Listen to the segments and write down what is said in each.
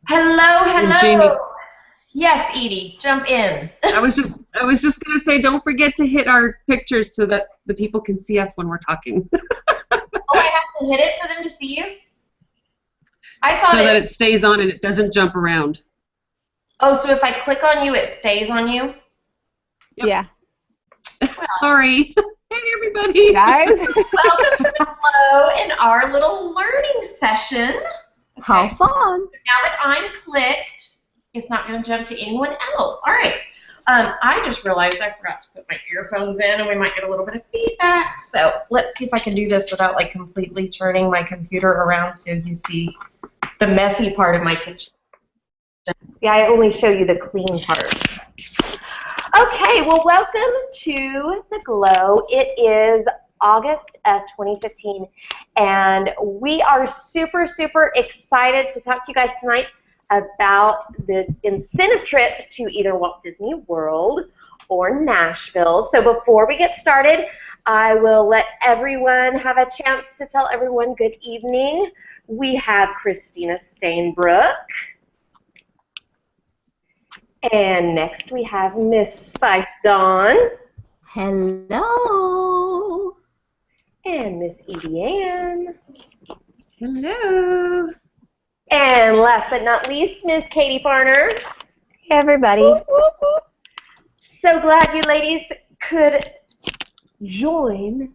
Hello, And hello. Jamie, Yes, Edie, jump in. I was just gonna say, don't forget to hit our pictures so that the people can see us when we're talking, Oh, I have to hit it for them to see you? I thought so that it. it stays on and it doesn't jump around. Oh, so if I click on you, it stays on you? Yep. Yeah, Sorry. Hey, everybody. guys. Welcome to the Flow in our little learning session. How Okay. fun. Now that I'm clicked, it's not going to jump to anyone else. All right. I just realized I forgot to put my earphones in, and we might get a little bit of feedback. So let's see if I can do this without like completely turning my computer around so you see the messy part of my kitchen. Yeah, I only show you the clean part. Okay, well, welcome to The Glow. It is August of 2015, and we are super, super excited to talk to you guys tonight about the incentive trip to either Walt Disney World or Nashville. So before we get started, I will let everyone have a chance to tell everyone good evening. We have Christina Stainbrook. And next we have Miss Spice Dawn Hello. and Miss Edie Ann. Hello. And last but not least, Miss Katie Farner. Hey, everybody. Whoop, whoop, whoop. So glad you ladies could join.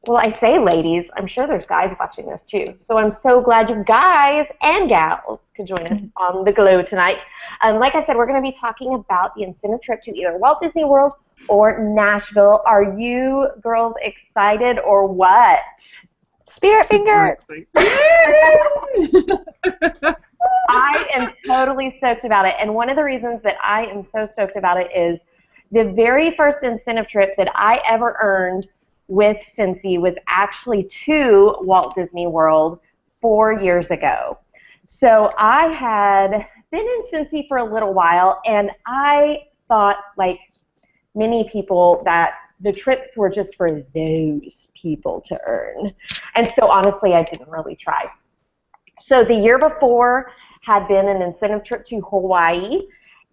Well, I say ladies, I'm sure there's guys watching this too. So I'm so glad you guys and gals could join us on The Glow tonight. Like I said, we're going to be talking about the incentive trip to either Walt Disney World or Nashville. Are you girls excited or what? Spirit Super finger. exciting. I am totally stoked about it. And one of the reasons that I am so stoked about it is the very first incentive trip that I ever earned with Cincy was actually to Walt Disney World 4 years ago. So I had been in Cincy for a little while, and I thought, like many people, that the trips were just for those people to earn. And so honestly, I didn't really try. So the year before had been an incentive trip to Hawaii,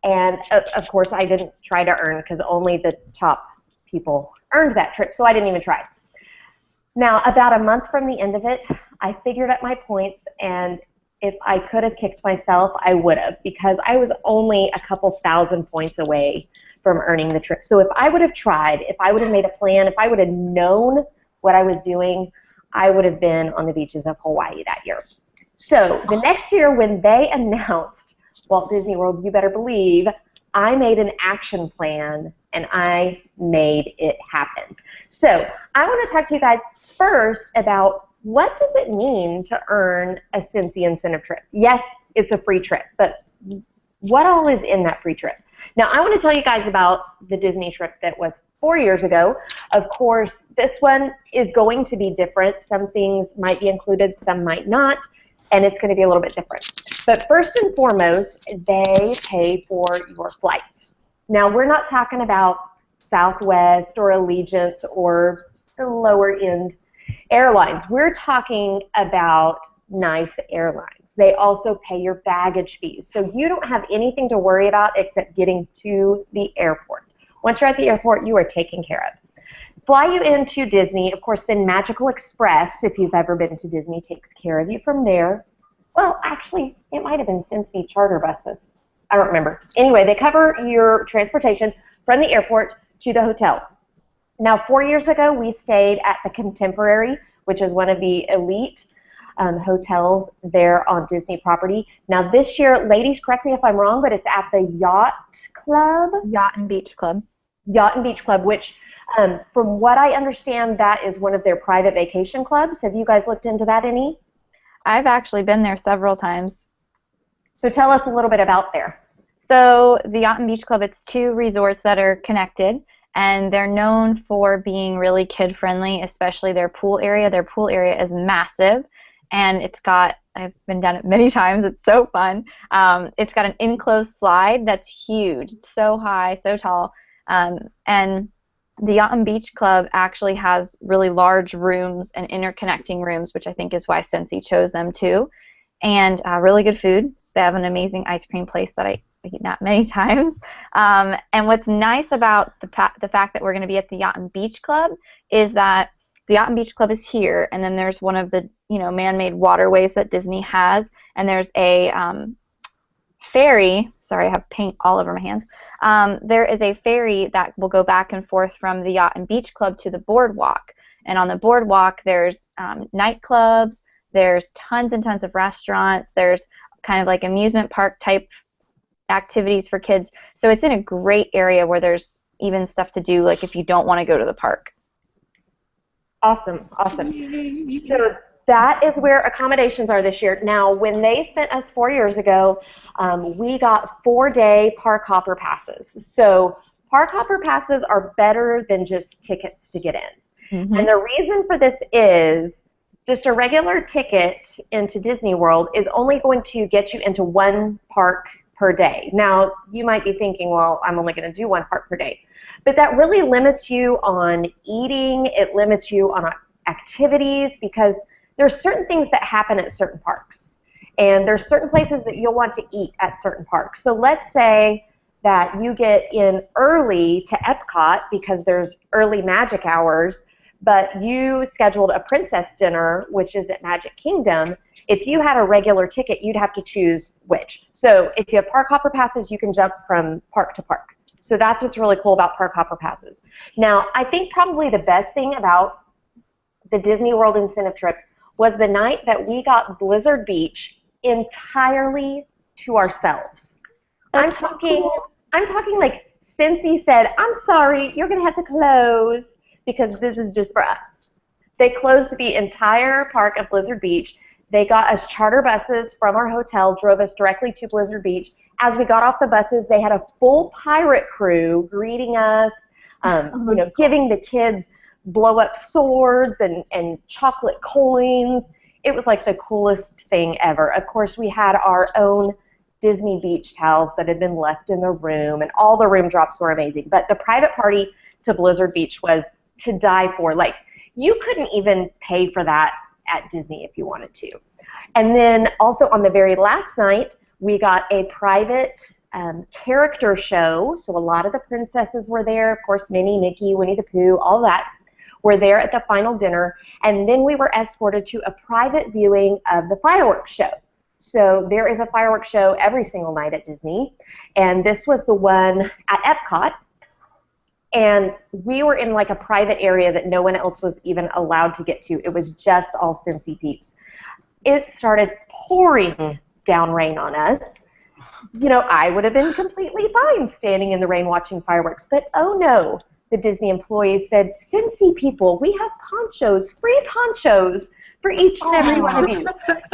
and of course I didn't try to earn because only the top people earned that trip, so I didn't even try. Now, about a month from the end of it, I figured up my points, and if I could have kicked myself, I would have, because I was only a couple thousand points away from earning the trip. So if I would have tried, if I would have made a plan, if I would have known what I was doing, I would have been on the beaches of Hawaii that year. So the next year when they announced Walt Disney World, you better believe, I made an action plan and I made it happen. So I want to talk to you guys first about what does it mean to earn a Cincy incentive trip. Yes, it's a free trip, but what all is in that free trip? Now I want to tell you guys about the Disney trip that was 4 years ago. Of course, this one is going to be different. Some things might be included, some might not, and it's going to be a little bit different. But first and foremost, they pay for your flights. Now, we're not talking about Southwest or Allegiant or the lower end airlines. We're talking about nice airlines. They also pay your baggage fees. So you don't have anything to worry about except getting to the airport. Once you're at the airport, you are taken care of. Fly you into Disney. Of course, then Magical Express, if you've ever been to Disney, takes care of you from there. Well, actually, it might have been Cincy charter buses. I don't remember. Anyway, they cover your transportation from the airport to the hotel. Now, 4 years ago, we stayed at the Contemporary, which is one of the elite hotels there on Disney property. Now, this year, ladies, correct me if I'm wrong, but it's at the Yacht Club? Yacht and Beach Club. Yacht and Beach Club, which, from what I understand, that is one of their private vacation clubs. Have you guys looked into that any? I've actually been there several times. So tell us a little bit about there. So the Yacht and Beach Club, it's two resorts that are connected, and they're known for being really kid-friendly, especially their pool area. Their pool area is massive, and it's got, I've been down it many times, it's so fun. It's got an enclosed slide that's huge. It's so high, so tall, and the Yacht and Beach Club actually has really large rooms and interconnecting rooms, which I think is why Cincy chose them too, and really good food. They have an amazing ice cream place that I've eaten at many times. And what's nice about the fact that we're going to be at the Yacht and Beach Club is that the Yacht and Beach Club is here, and then there's one of the man-made waterways that Disney has, and there's a ferry. Sorry, I have paint all over my hands. There is a ferry that will go back and forth from the Yacht and Beach Club to the boardwalk, and on the boardwalk there's nightclubs, there's tons and tons of restaurants, there's kind of like amusement park type activities for kids. So it's in a great area where there's even stuff to do, like if you don't want to go to the park. Awesome. So that is where accommodations are this year. Now, when they sent us 4 years ago, we got 4-day park hopper passes. So park hopper passes are better than just tickets to get in. Mm-hmm. And the reason for this is just a regular ticket into Disney World is only going to get you into one park per day. Now, you might be thinking, well, I'm only going to do one park per day. But that really limits you on eating. It limits you on activities because there's certain things that happen at certain parks. And there's certain places that you'll want to eat at certain parks. So let's say that you get in early to Epcot because there's early magic hours, but you scheduled a princess dinner, which is at Magic Kingdom. If you had a regular ticket, you'd have to choose which. So if you have park hopper passes, you can jump from park to park. So that's what's really cool about park hopper passes. Now, I think probably the best thing about the Disney World incentive trip was the night that we got Blizzard Beach entirely to ourselves. I'm talking like Cincy said, I'm sorry, you're going to have to close because this is just for us. They closed the entire park of Blizzard Beach. They got us charter buses from our hotel, drove us directly to Blizzard Beach. As we got off the buses, they had a full pirate crew greeting us, giving the kids blow-up swords and chocolate coins. It was like the coolest thing ever. Of course, we had our own Disney beach towels that had been left in the room, and all the room drops were amazing. But the private party to Blizzard Beach was to die for. Like, you couldn't even pay for that at Disney if you wanted to. And then also on the very last night, we got a private character show. So a lot of the princesses were there. Of course, Minnie, Mickey, Winnie the Pooh, all that were there at the final dinner. And then we were escorted to a private viewing of the fireworks show. So there is a fireworks show every single night at Disney. And this was the one at Epcot. And we were in like a private area that no one else was even allowed to get to. It was just all Cincy peeps. It started pouring down rain on us. You know, I would have been completely fine standing in the rain watching fireworks, but oh no, the Disney employees said, Cincy people, we have ponchos, free ponchos for each and every one of you.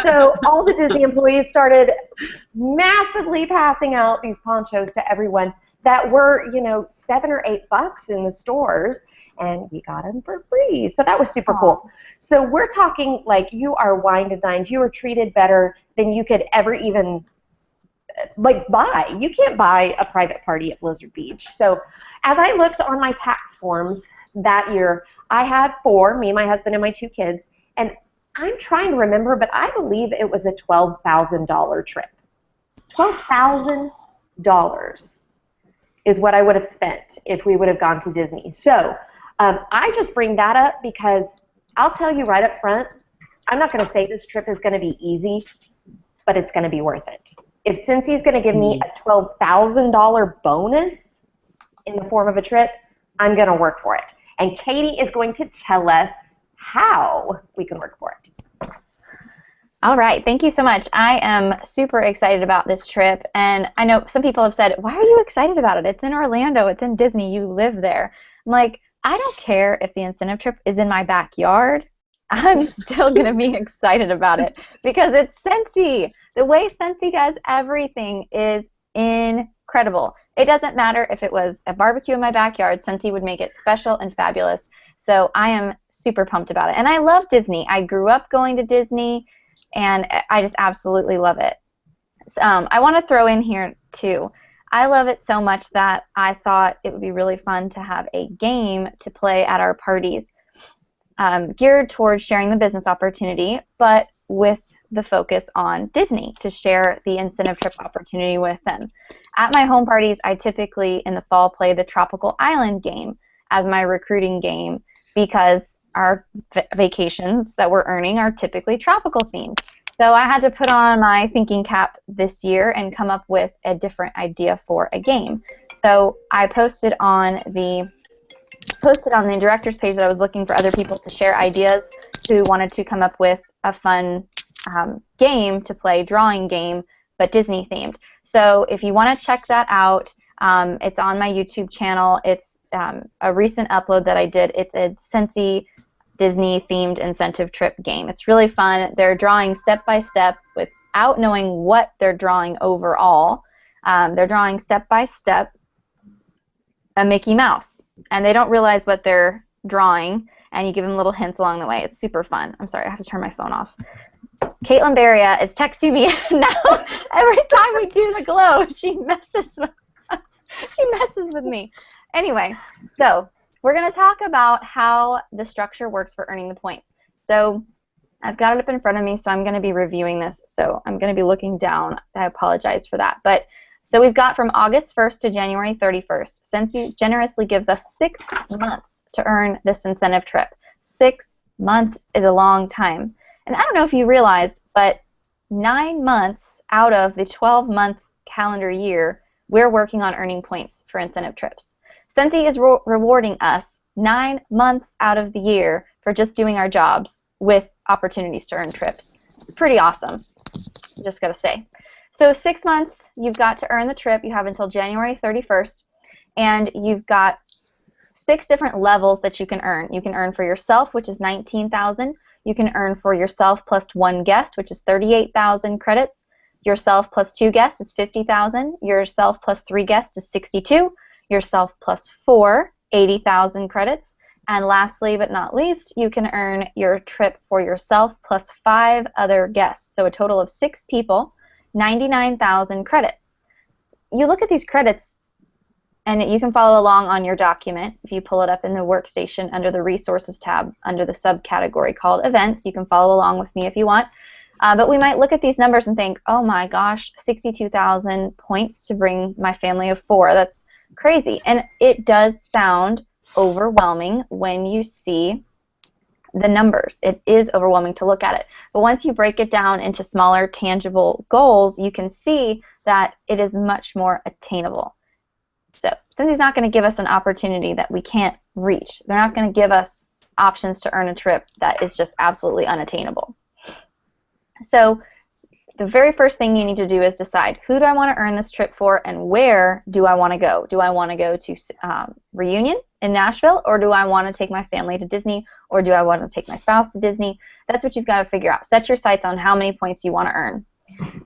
So all the Disney employees started massively passing out these ponchos to everyone that were, $7 or $8 in the stores, and we got them for free. So that was super cool. So we're talking like you are wined and dined. You were treated better than you could ever even buy. You can't buy a private party at Blizzard Beach. So as I looked on my tax forms that year, I had 4, me, my husband, and my 2 kids, and I'm trying to remember, but I believe it was a $12,000 trip. $12,000 is what I would have spent if we would have gone to Disney. So I just bring that up because I'll tell you right up front, I'm not going to say this trip is going to be easy, but it's going to be worth it. If Cincy's going to give me a $12,000 bonus in the form of a trip, I'm going to work for it. And Katie is going to tell us how we can work for it. All right, thank you so much. I am super excited about this trip, and I know some people have said, why are you excited about it? It's in Orlando, it's in Disney, you live there. I'm like, I don't care if the incentive trip is in my backyard. I'm still going to be excited about it because it's Cincy. The way Cincy does everything is incredible. It doesn't matter if it was a barbecue in my backyard, Cincy would make it special and fabulous. So I am super pumped about it. And I love Disney. I grew up going to Disney, and I just absolutely love it. So, I want to throw in here, too. I love it so much that I thought it would be really fun to have a game to play at our parties geared towards sharing the business opportunity, but with the focus on Disney to share the incentive trip opportunity with them. At my home parties, I typically in the fall play the Tropical Island game as my recruiting game because our vacations that we're earning are typically tropical themed. So I had to put on my thinking cap this year and come up with a different idea for a game. So I posted on the director's page that I was looking for other people to share ideas who wanted to come up with a fun game to play, drawing game, but Disney themed. So if you want to check that out, it's on my YouTube channel. It's a recent upload that I did. It's a Scentsy Disney themed incentive trip game. It's really fun. They're drawing step by step without knowing what they're drawing overall. They're drawing step by step a Mickey Mouse, and they don't realize what they're drawing, and you give them little hints along the way. It's super fun. I'm sorry, I have to turn my phone off. Caitlin Beria is texting me now. Every time we do the glow, she messes with me. Anyway, so we're going to talk about how the structure works for earning the points. So I've got it up in front of me, so I'm going to be reviewing this. So I'm going to be looking down. I apologize for that. But so we've got from August 1st to January 31st. Scentsy generously gives us 6 months to earn this incentive trip. 6 months is a long time. And I don't know if you realized, but 9 months out of the 12-month calendar year, we're working on earning points for incentive trips. Scentsy is rewarding us 9 months out of the year for just doing our jobs with opportunities to earn trips. It's pretty awesome, just gotta say. So 6 months, you've got to earn the trip. You have until January 31st, and you've got 6 different levels that you can earn. You can earn for yourself, which is 19,000. You can earn for yourself plus 1 guest, which is 38,000 credits. Yourself plus 2 guests is 50,000. Yourself plus 3 guests is 62. Yourself plus 4, 80,000 credits. And lastly but not least, you can earn your trip for yourself plus 5 other guests. So a total of 6 people, 99,000 credits. You look at these credits, and you can follow along on your document. If you pull it up in the workstation under the Resources tab, under the subcategory called Events, you can follow along with me if you want. But we might look at these numbers and think, oh my gosh, 62,000 points to bring my family of 4. That's crazy. And it does sound overwhelming when you see the numbers. It is overwhelming to look at it. But once you break it down into smaller, tangible goals, you can see that it is much more attainable. So Scentsy's not going to give us an opportunity that we can't reach. They're not going to give us options to earn a trip that is just absolutely unattainable. So the very first thing you need to do is decide, who do I want to earn this trip for, and where do I want to go? Do I want to go to Reunion in Nashville, or do I want to take my family to Disney, or do I want to take my spouse to Disney? That's what you've got to figure out. Set your sights on how many points you want to earn.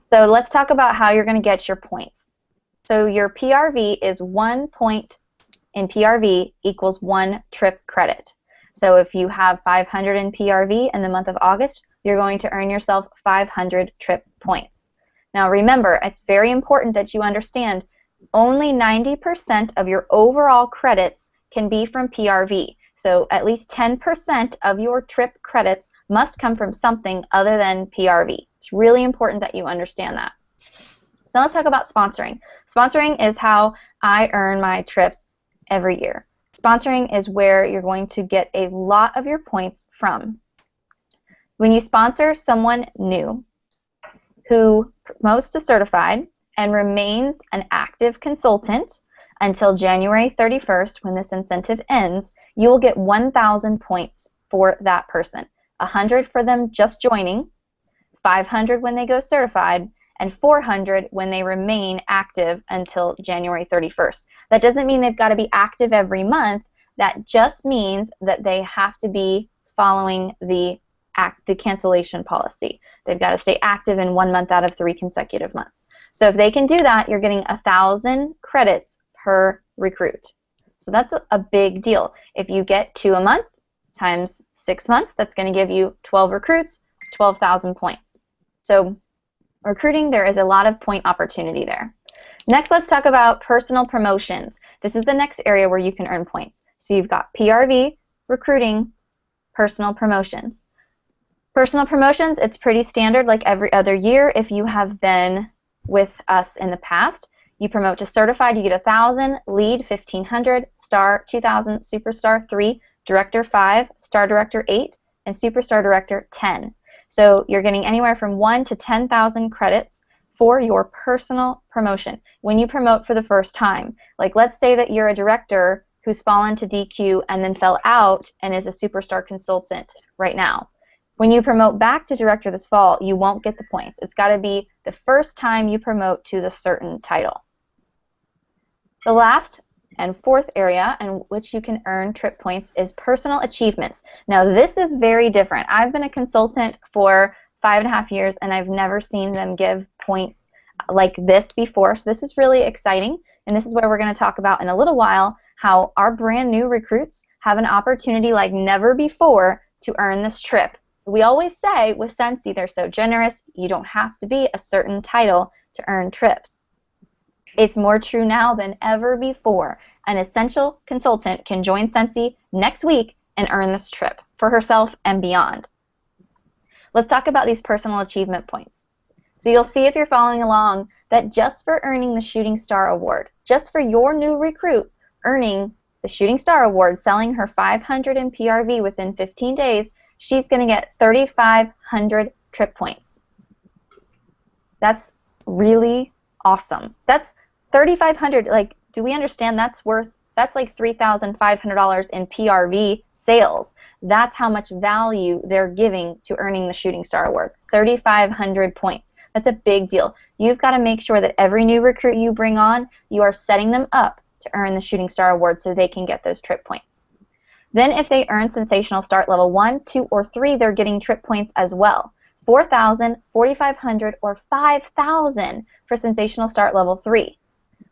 So let's talk about how you're going to get your points. So your PRV is 1 point in PRV equals 1 trip credit. So if you have 500 in PRV in the month of August, you're going to earn yourself 500 trip points. Now remember, it's very important that you understand only 90% of your overall credits can be from PRV. So at least 10% of your trip credits must come from something other than PRV. It's really important that you understand that. So let's talk about sponsoring. Sponsoring is how I earn my trips every year. Sponsoring is where you're going to get a lot of your points from. When you sponsor someone new who promotes to certified and remains an active consultant until January 31st when this incentive ends, you will get 1,000 points for that person. 100 for them just joining, 500 when they go certified, and 400 when they remain active until January 31st. That doesn't mean they've got to be active every month. That just means that they have to be following the cancellation policy. They've got to stay active in 1 month out of 3 consecutive months. So if they can do that, you're getting 1,000 credits per recruit. So that's a big deal. If you get 2 a month times 6 months, that's going to give you 12 recruits, 12,000 points. So recruiting, there is a lot of point opportunity there. Next, let's talk about personal promotions. This is the next area where you can earn points. So you've got PRV, recruiting, personal promotions. Personal promotions, it's pretty standard like every other year. If you have been with us in the past, you promote to certified, you get 1,000, lead 1,500, star 2,000, superstar 3, director 5, star director 8, and superstar director 10. So you're getting anywhere from 1 to 10,000 credits for your personal promotion when you promote for the first time. Like, let's say that you're a director who's fallen to DQ and then fell out and is a superstar consultant right now. When you promote back to director this fall, you won't get the points. It's got to be the first time you promote to the certain title. The last and fourth area in which you can earn trip points is personal achievements. Now, this is very different. I've been a consultant for 5.5 years, and I've never seen them give points like this before. So this is really exciting, and this is where we're going to talk about in a little while how our brand new recruits have an opportunity like never before to earn this trip. We always say with Scentsy, they're so generous, you don't have to be a certain title to earn trips. It's more true now than ever before. An essential consultant can join Scentsy next week and earn this trip for herself and beyond. Let's talk about these personal achievement points. So you'll see if you're following along that just for earning the Shooting Star Award, just for your new recruit earning the Shooting Star Award, selling her 500 in PRV within 15 days, she's going to get 3,500 trip points. That's really awesome. That's 3,500. Like, do we understand that's like $3,500 in PRV sales? That's how much value they're giving to earning the Shooting Star Award. 3,500 points. That's a big deal. You've got to make sure that every new recruit you bring on, you are setting them up to earn the Shooting Star Award so they can get those trip points. Then if they earn Sensational Start Level 1, 2, or 3, they're getting trip points as well. 4,000, 4,500, or 5,000 for Sensational Start Level 3.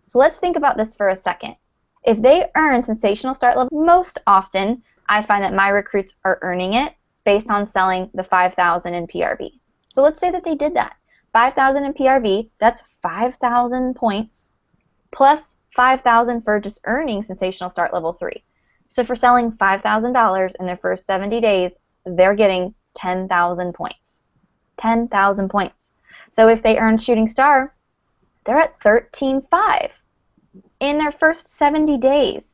So let's think about this for a second. If they earn Sensational Start Level, most often I find that my recruits are earning it based on selling the 5,000 in PRV. So let's say that they did that. 5,000 in PRV, that's 5,000 points, plus 5,000 for just earning Sensational Start Level 3. So for selling $5,000 in their first 70 days, they're getting 10,000 points. 10,000 points. So if they earn Shooting Star, they're at 13,500 in their first 70 days.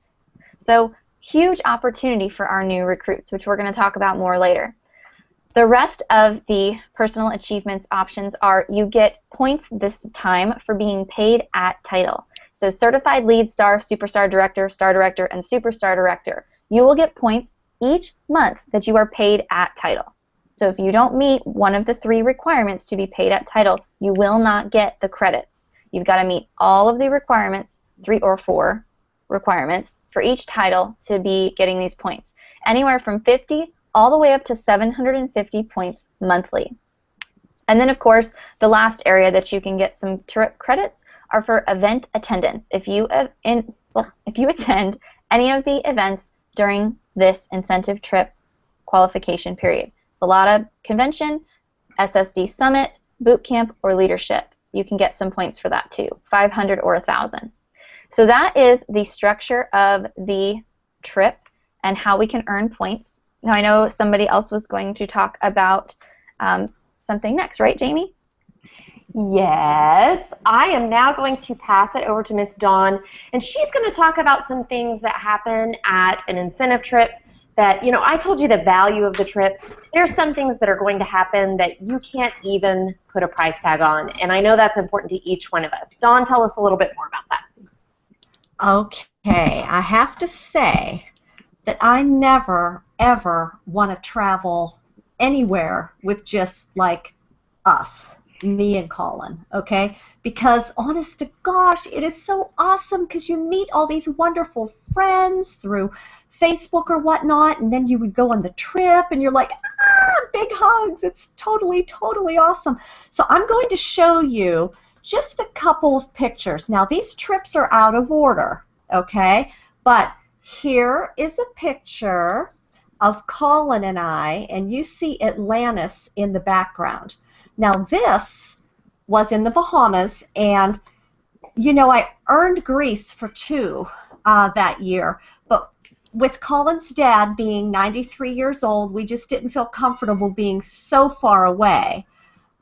So huge opportunity for our new recruits, which we're going to talk about more later. The rest of the personal achievements options are you get points this time for being paid at title. So Certified Lead Star, Superstar Director, Star Director, and Superstar Director. You will get points each month that you are paid at title. So if you don't meet one of the 3 requirements to be paid at title, you will not get the credits. You've got to meet all of the requirements, 3 or 4 requirements, for each title to be getting these points. Anywhere from 50 all the way up to 750 points monthly. And then, of course, the last area that you can get some trip credits are for event attendance. If you attend any of the events during this incentive trip qualification period, Velada Convention, SSD Summit, Boot Camp, or Leadership, you can get some points for that too, 500 or 1,000. So that is the structure of the trip and how we can earn points. Now I know somebody else was going to talk about something next, right, Jamie? Yes, I am now going to pass it over to Miss Dawn, and she's going to talk about some things that happen at an incentive trip that, you know, I told you the value of the trip. There's some things that are going to happen that you can't even put a price tag on, and I know that's important to each one of us. Dawn, tell us a little bit more about that. Okay, I have to say that I never, ever want to travel anywhere with just, like, us. Me and Colin, okay? Because honest to gosh, it is so awesome because you meet all these wonderful friends through Facebook or whatnot, and then you would go on the trip and you're like, big hugs. It's totally, totally awesome. So I'm going to show you just a couple of pictures. Now these trips are out of order, okay? But here is a picture of Colin and I, and you see Atlantis in the background. Now this was in the Bahamas, and you know I earned Greece for 2 that year, but with Colin's dad being 93 years old, we just didn't feel comfortable being so far away.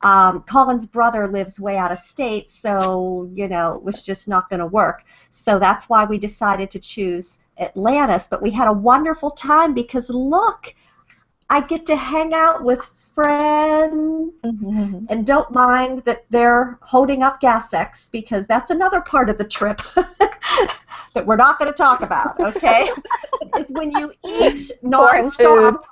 Colin's brother lives way out of state, so, you know, it was just not going to work. So that's why we decided to choose Atlantis. But we had a wonderful time because, look, I get to hang out with friends and don't mind that they're holding up gas X, because that's another part of the trip that we're not going to talk about, okay? Is when you eat nonstop.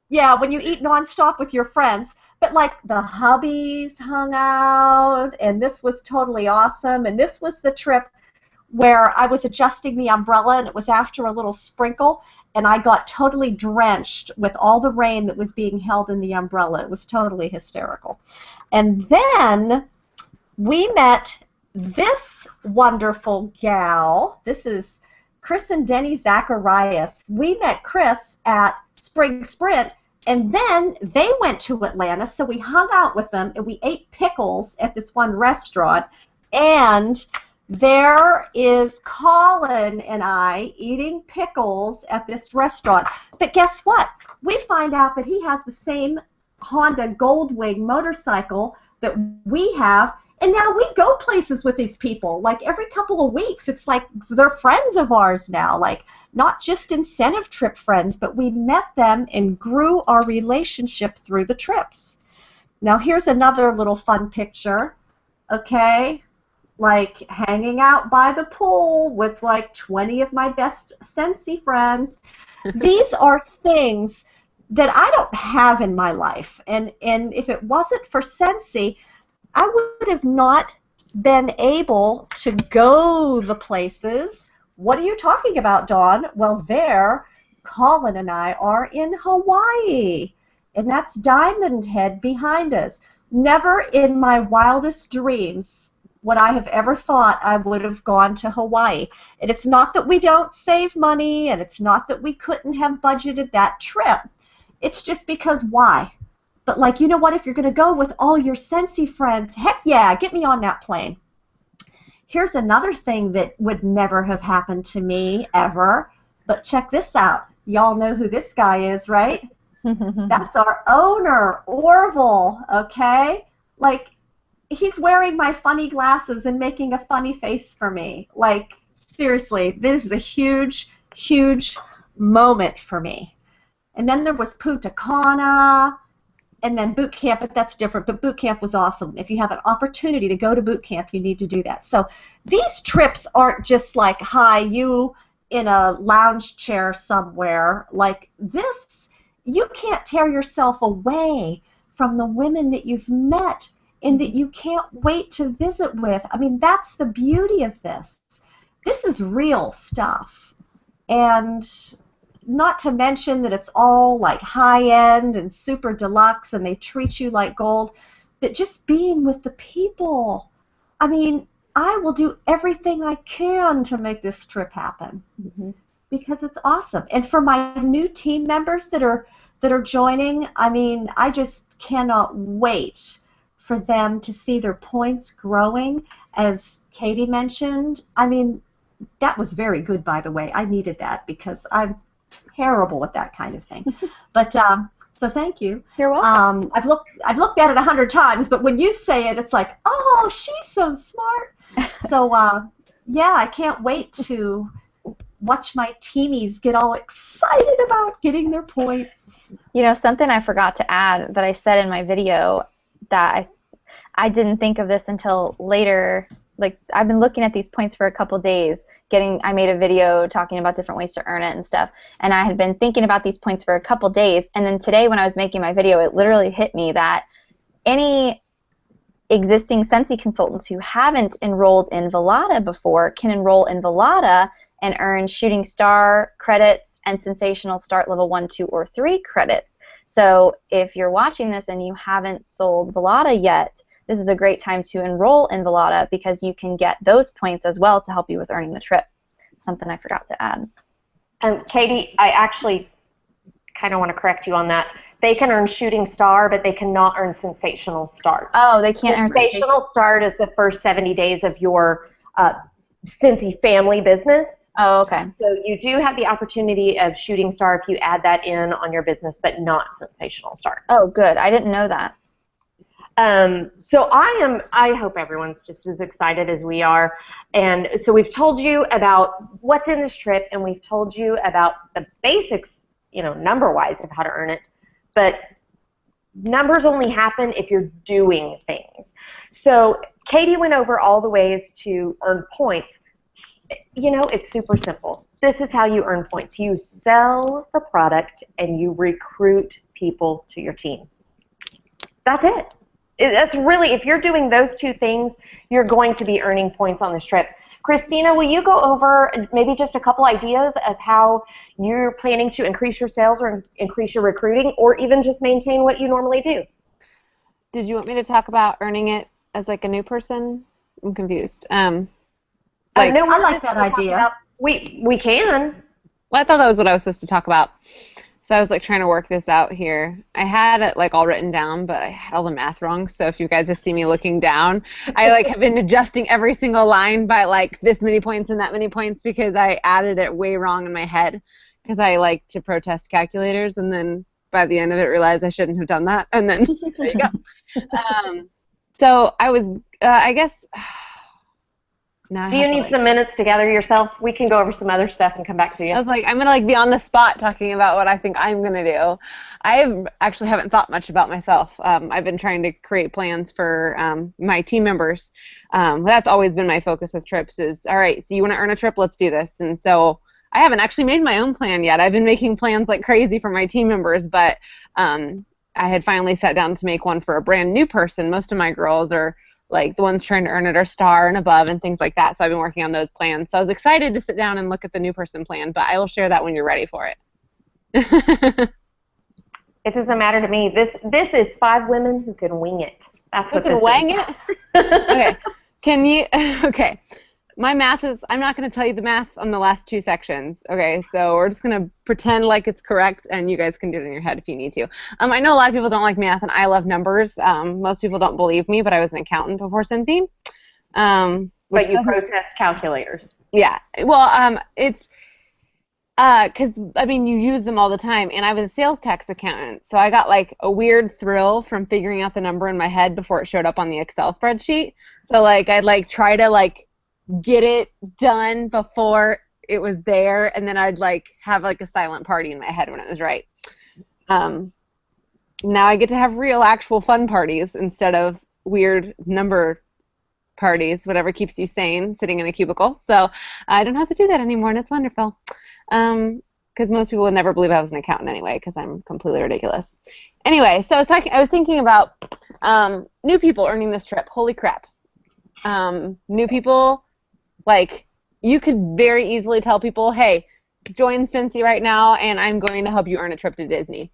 Yeah, when you eat nonstop with your friends. But like the hubbies hung out, and this was totally awesome. And this was the trip where I was adjusting the umbrella, and it was after a little sprinkle, and I got totally drenched with all the rain that was being held in the umbrella. It was totally hysterical. And then we met this wonderful gal. This is Chris and Denny Zacharias. We met Chris at Spring Sprint, and then they went to Atlanta, so we hung out with them, and we ate pickles at this one restaurant, and there is Colin and I eating pickles at this restaurant. But guess what? We find out that he has the same Honda Goldwing motorcycle that we have, and now we go places with these people. Like every couple of weeks, it's like they're friends of ours now. Like not just incentive trip friends, but we met them and grew our relationship through the trips. Now here's another little fun picture, okay? Like hanging out by the pool with like 20 of my best Scentsy friends. These are things that I don't have in my life. And if it wasn't for Scentsy, I would have not been able to go the places. What are you talking about, Dawn? Well, there, Colin and I are in Hawaii, and that's Diamond Head behind us. Never in my wildest dreams would I have ever thought I would have gone to Hawaii. And it's not that we don't save money, and it's not that we couldn't have budgeted that trip. It's just because why? But like, you know what, if you're going to go with all your Scentsy friends, heck yeah, get me on that plane. Here's another thing that would never have happened to me ever, but check this out. Y'all know who this guy is, right? That's our owner, Orville, okay? Like, he's wearing my funny glasses and making a funny face for me. Like, seriously, this is a huge, huge moment for me. And then there was Punta Cana, and then boot camp, but that's different. But boot camp was awesome. If you have an opportunity to go to boot camp, you need to do that. So these trips aren't just like, hi, you in a lounge chair somewhere. Like this, you can't tear yourself away from the women that you've met and that you can't wait to visit with. I mean, that's the beauty of this. This is real stuff. And not to mention that it's all like high-end and super deluxe and they treat you like gold, but just being with the people. I mean, I will do everything I can to make this trip happen because it's awesome. And for my new team members that are joining, I mean, I just cannot wait for them to see their points growing. As Katie mentioned, I mean, that was very good, by the way. I needed that because I'm terrible at that kind of thing. But so thank you. You're welcome. I've looked at it 100 times, but when you say it, it's like, oh, she's so smart. So yeah, I can't wait to watch my teamies get all excited about getting their points. You know, something I forgot to add that I said in my video that I didn't think of this until later. Like, I've been looking at these points for a couple days. I made a video talking about different ways to earn it and stuff, and I had been thinking about these points for a couple days, and then today when I was making my video, it literally hit me that any existing Scentsy consultants who haven't enrolled in Velada before can enroll in Velada and earn Shooting Star credits and Sensational Start Level 1, 2, or 3 credits. So if you're watching this and you haven't sold Velada yet, this is a great time to enroll in Velada because you can get those points as well to help you with earning the trip. Something I forgot to add. Katie, I actually kind of want to correct you on that. They can earn Shooting Star, but they cannot earn Sensational Start. Oh, they can't earn Sensational Start is the first 70 days of your Scentsy family business. Oh, okay. So you do have the opportunity of Shooting Star if you add that in on your business, but not Sensational Star. Oh, good. I didn't know that. So I hope everyone's just as excited as we are. And so we've told you about what's in this trip, and we've told you about the basics, number-wise of how to earn it. But numbers only happen if you're doing things. So Katie went over all the ways to earn points. It's super simple. This is how you earn points. You sell the product and you recruit people to your team. That's it. That's really, if you're doing those two things, you're going to be earning points on this trip. Christina, will you go over maybe just a couple ideas of how you're planning to increase your sales or increase your recruiting, or even just maintain what you normally do? Did you want me to talk about earning it as like a new person? I'm confused. No, I like that idea. We can. Well, I thought that was what I was supposed to talk about. So I was like trying to work this out here. I had it like all written down, but I had all the math wrong. So if you guys just see me looking down, I like have been adjusting every single line by like this many points and that many points because I added it way wrong in my head because I like to protest calculators, and then by the end of it realized I shouldn't have done that, and then there you go. So I was, I guess. Now Do you need some minutes to gather yourself? We can go over some other stuff and come back to you. I was like, I'm going to like be on the spot talking about what I think I'm going to do. I actually haven't thought much about myself. I've been trying to create plans for my team members. That's always been my focus with trips is, all right, so you want to earn a trip? Let's do this. And so I haven't actually made my own plan yet. I've been making plans like crazy for my team members, but I had finally sat down to make one for a brand new person. Most of my girls are like the ones trying to earn it are star and above and things like that. So I've been working on those plans. So I was excited to sit down and look at the new person plan, but I will share that when you're ready for it. It doesn't matter to me. This is 5 women who can wing it. That's what this is. Who can wang it? Okay. Can you? Okay. My math is, I'm not going to tell you the math on the last 2 sections. Okay, so we're just going to pretend like it's correct, and you guys can do it in your head if you need to. I know a lot of people don't like math, and I love numbers. Most people don't believe me, but I was an accountant before Cincy. But you protest calculators. Yeah. Well, it's because, you use them all the time, and I was a sales tax accountant, so I got, like, a weird thrill from figuring out the number in my head before it showed up on the Excel spreadsheet. So, like, I'd, like, try to, like, get it done before it was there, and then I'd like have like a silent party in my head when it was right. Now I get to have real actual fun parties instead of weird number parties, whatever keeps you sane sitting in a cubicle. So I don't have to do that anymore, and it's wonderful. Because most people would never believe I was an accountant anyway, because I'm completely ridiculous. Anyway, so I was thinking about new people earning this trip. Holy crap. New people, like, you could very easily tell people, hey, join Cincy right now, and I'm going to help you earn a trip to Disney.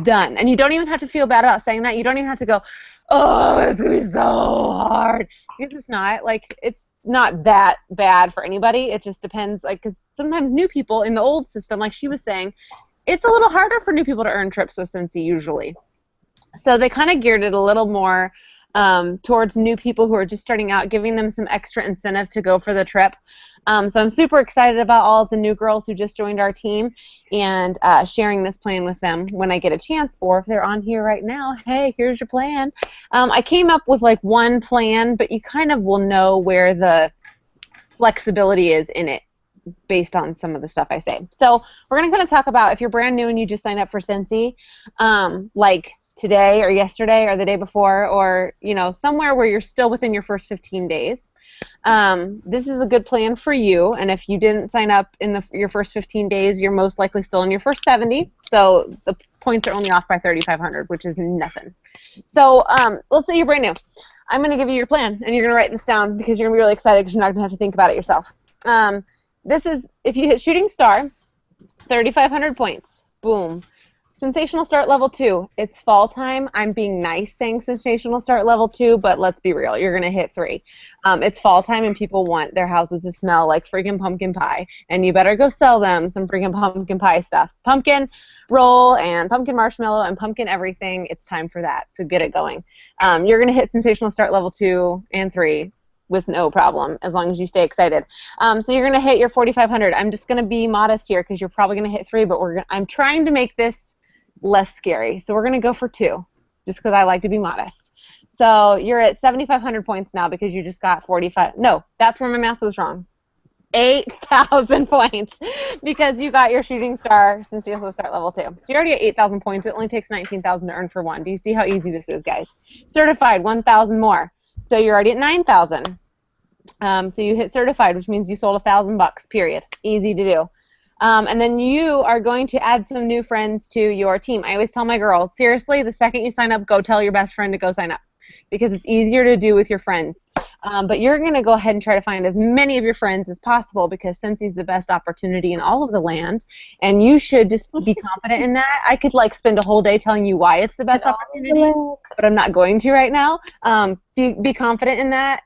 Done. And you don't even have to feel bad about saying that. You don't even have to go, oh, it's going to be so hard. Because it's not. Like, it's not that bad for anybody. It just depends, like, because sometimes new people in the old system, like she was saying, it's a little harder for new people to earn trips with Cincy usually. So they kind of geared it a little more towards new people who are just starting out, giving them some extra incentive to go for the trip. So I'm super excited about all of the new girls who just joined our team and sharing this plan with them when I get a chance, or if they're on here right now, hey, here's your plan. I came up with like one plan, but you kind of will know where the flexibility is in it based on some of the stuff I say. So we're going to kind of talk about if you're brand new and you just signed up for Cincy, like today or yesterday or the day before, or somewhere where you're still within your first 15 days. This is a good plan for you, and if you didn't sign up in your first 15 days, you're most likely still in your first 70, so the points are only off by 3,500, which is nothing. So let's say you're brand new. I'm going to give you your plan, and you're going to write this down because you're going to be really excited because you're not going to have to think about it yourself. This is, if you hit Shooting Star, 3,500 points. Boom. Sensational Start Level 2. It's fall time. I'm being nice saying Sensational Start Level 2, but let's be real. You're going to hit 3. It's fall time, and people want their houses to smell like freaking pumpkin pie, and you better go sell them some freaking pumpkin pie stuff. Pumpkin roll and pumpkin marshmallow and pumpkin everything. It's time for that, so get it going. You're going to hit Sensational Start Level 2 and 3 with no problem, as long as you stay excited. So you're going to hit your 4,500. I'm just going to be modest here because you're probably going to hit 3, but I'm trying to make this less scary. So we're going to go for 2, just because I like to be modest. So you're at 7,500 points now because you just got 45. No, that's where my math was wrong. 8,000 points because you got your shooting star since you also start level 2. So you're already at 8,000 points. It only takes 19,000 to earn for 1. Do you see how easy this is, guys? Certified, 1,000 more. So you're already at 9,000. So you hit certified, which means you sold $1,000, period. Easy to do. And then you are going to add some new friends to your team. I always tell my girls, seriously, the second you sign up, go tell your best friend to go sign up because it's easier to do with your friends. But you're going to go ahead and try to find as many of your friends as possible because Scentsy is the best opportunity in all of the land, and you should just be confident in that. I could spend a whole day telling you why it's the best opportunity, but I'm not going to right now. Be confident in that.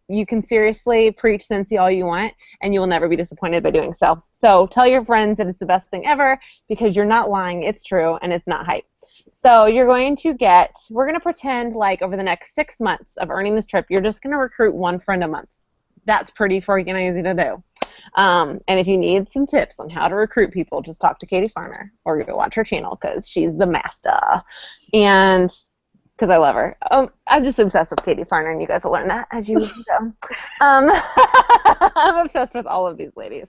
You can seriously preach Scentsy all you want, and you will never be disappointed by doing so. So tell your friends that it's the best thing ever because you're not lying. It's true, and it's not hype. So you're going to we're going to pretend like over the next 6 months of earning this trip, you're just going to recruit 1 friend a month. That's pretty freaking easy to do. And if you need some tips on how to recruit people, just talk to Katie Farner or go watch her channel because she's the master. And because I love her. I'm just obsessed with Katie Farner, and you guys will learn that as you go. I'm obsessed with all of these ladies.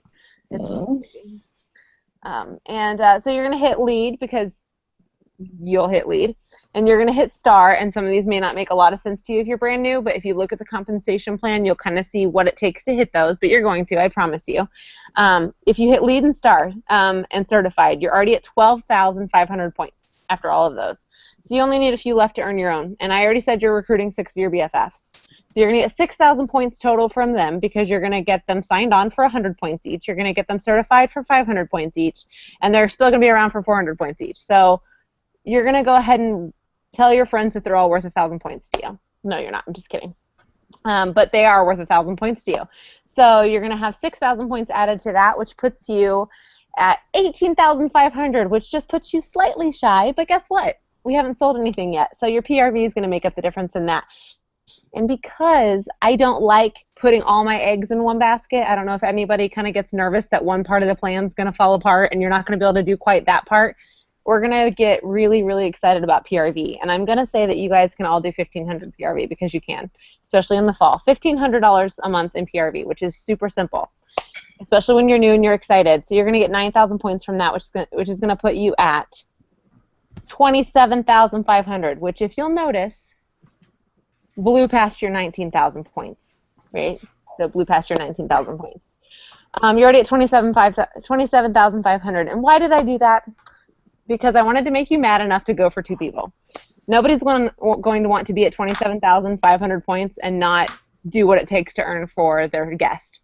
It's amazing. So you're going to hit lead because you'll hit lead, and you're going to hit star, and some of these may not make a lot of sense to you if you're brand new, but if you look at the compensation plan, you'll kind of see what it takes to hit those, but you're going to, I promise you. If you hit lead and star and certified, you're already at 12,500 points after all of those. So you only need a few left to earn your own, and I already said you're recruiting 6 of your BFFs. So you're going to get 6,000 points total from them because you're going to get them signed on for 100 points each. You're going to get them certified for 500 points each, and they're still going to be around for 400 points each. So you're going to go ahead and tell your friends that they're all worth 1,000 points to you. No, you're not. I'm just kidding. But they are worth 1,000 points to you. So you're going to have 6,000 points added to that, which puts you at 18,500, which just puts you slightly shy. But guess what? We haven't sold anything yet. So your PRV is going to make up the difference in that. And because I don't like putting all my eggs in one basket, I don't know if anybody kind of gets nervous that one part of the plan is going to fall apart and you're not going to be able to do quite that part. We're going to get really, really excited about PRV. And I'm going to say that you guys can all do 1,500 PRV because you can, especially in the fall. $1,500 a month in PRV, which is super simple, especially when you're new and you're excited. So you're going to get 9,000 points from that, which is going to put you at 27,500, which if you'll notice, blew past your 19,000 points, right? So blew past your 19,000 points. You're already at 27,500. And why did I do that? Because I wanted to make you mad enough to go for 2 people. Nobody's going to want to be at 27,500 points and not do what it takes to earn for their guest.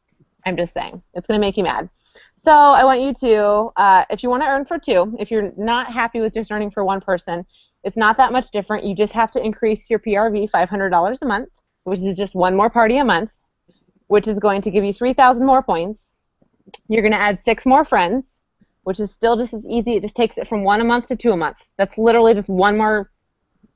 I'm just saying. It's going to make you mad. So I want you to, if you want to earn for 2, if you're not happy with just earning for 1 person, it's not that much different. You just have to increase your PRV $500 a month, which is just 1 more party a month, which is going to give you 3,000 more points. You're going to add 6 more friends, which is still just as easy. It just takes it from 1 a month to 2 a month. That's literally just 1 more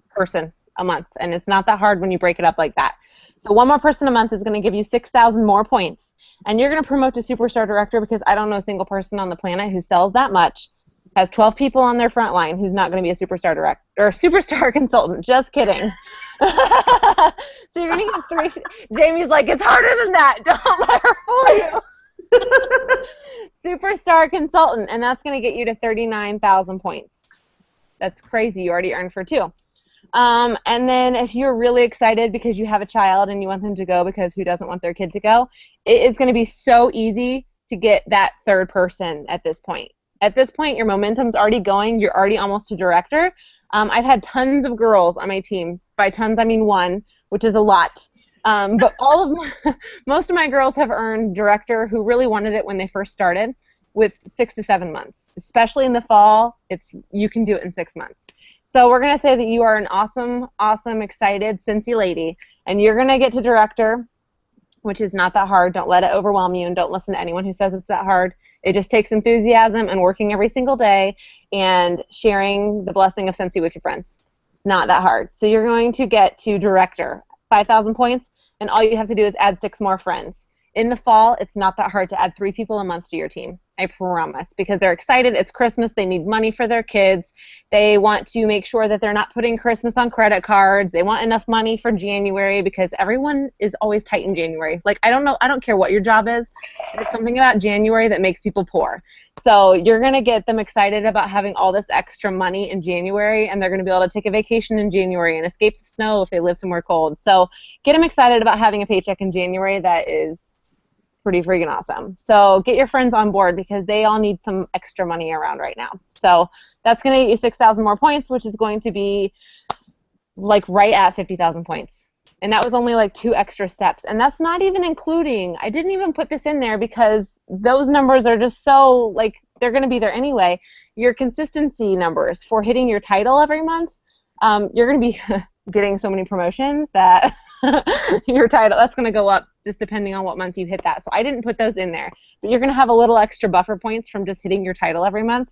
person a month, and it's not that hard when you break it up like that. So 1 more person a month is going to give you 6,000 more points, and you're going to promote to Superstar Director because I don't know a single person on the planet who sells that much, has 12 people on their front line who's not going to be a Superstar Director or Superstar Consultant. Just kidding. So you're going to get 3. Jamie's like, it's harder than that. Don't let her fool you. Superstar Consultant, and that's going to get you to 39,000 points. That's crazy. You already earned for 2. And then if you're really excited because you have a child and you want them to go because who doesn't want their kid to go, it is going to be so easy to get that 3rd person at this point. At this point, your momentum's already going. You're already almost a director. I've had tons of girls on my team. By tons, I mean 1, which is a lot. But most of my girls have earned director who really wanted it when they first started with 6 to 7 months. Especially in the fall, you can do it in 6 months. So we're going to say that you are an awesome, awesome, excited Scentsy lady, and you're going to get to director, which is not that hard. Don't let it overwhelm you, and don't listen to anyone who says it's that hard. It just takes enthusiasm and working every single day and sharing the blessing of Scentsy with your friends. Not that hard. So you're going to get to director, 5,000 points. and all you have to do is add 6 more friends. In the fall, it's not that hard to add 3 people a month to your team. I promise, because they're excited. It's Christmas. They need money for their kids. They want to make sure that they're not putting Christmas on credit cards. They want enough money for January because everyone is always tight in January. Like, I don't care what your job is. There's something about January that makes people poor. So you're going to get them excited about having all this extra money in January, and they're going to be able to take a vacation in January and escape the snow if they live somewhere cold. So get them excited about having a paycheck in January that is pretty freaking awesome. So get your friends on board because they all need some extra money around right now. So that's going to get you 6,000 more points, which is going to be like right at 50,000 points. And that was only like 2 extra steps. And that's not even including, I didn't even put this in there because those numbers are just so, like, they're going to be there anyway. Your consistency numbers for hitting your title every month, you're going to be getting so many promotions that your title, that's going to go up just depending on what month you hit that. So I didn't put those in there. But you're going to have a little extra buffer points from just hitting your title every month.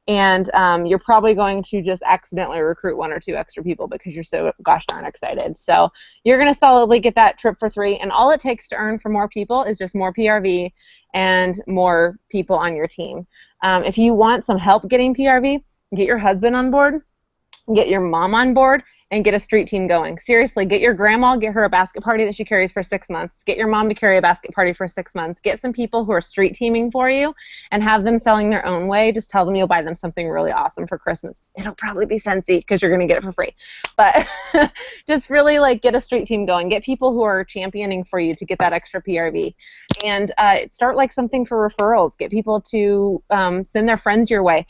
And you're probably going to just accidentally recruit 1 or 2 extra people because you're so gosh darn excited. So you're going to solidly get that trip for 3. And all it takes to earn for more people is just more PRV and more people on your team. If you want some help getting PRV, get your husband on board, get your mom on board, and get a street team going. Seriously, get your grandma, get her a basket party that she carries for 6 months. Get your mom to carry a basket party for 6 months. Get some people who are street teaming for you and have them selling their own way. Just tell them you'll buy them something really awesome for Christmas. It'll probably be Scentsy because you're going to get it for free. But just really like get a street team going. Get people who are championing for you to get that extra PRV. And start like something for referrals. Get people to send their friends your way.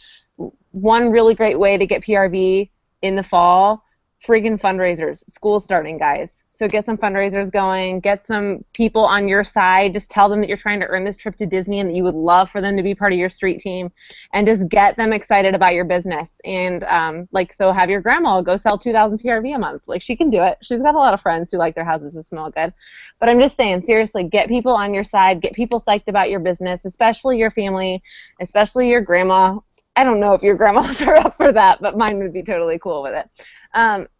One really great way to get PRV in the fall, friggin' fundraisers. School's starting, guys. So get some fundraisers going. Get some people on your side. Just tell them that you're trying to earn this trip to Disney and that you would love for them to be part of your street team. And just get them excited about your business. And, so have your grandma go sell 2,000 PRV a month. Like, she can do it. She's got a lot of friends who like their houses to smell good. But I'm just saying, seriously, get people on your side. Get people psyched about your business, especially your family, especially your grandma. I don't know if your grandmas are up for that, but mine would be totally cool with it.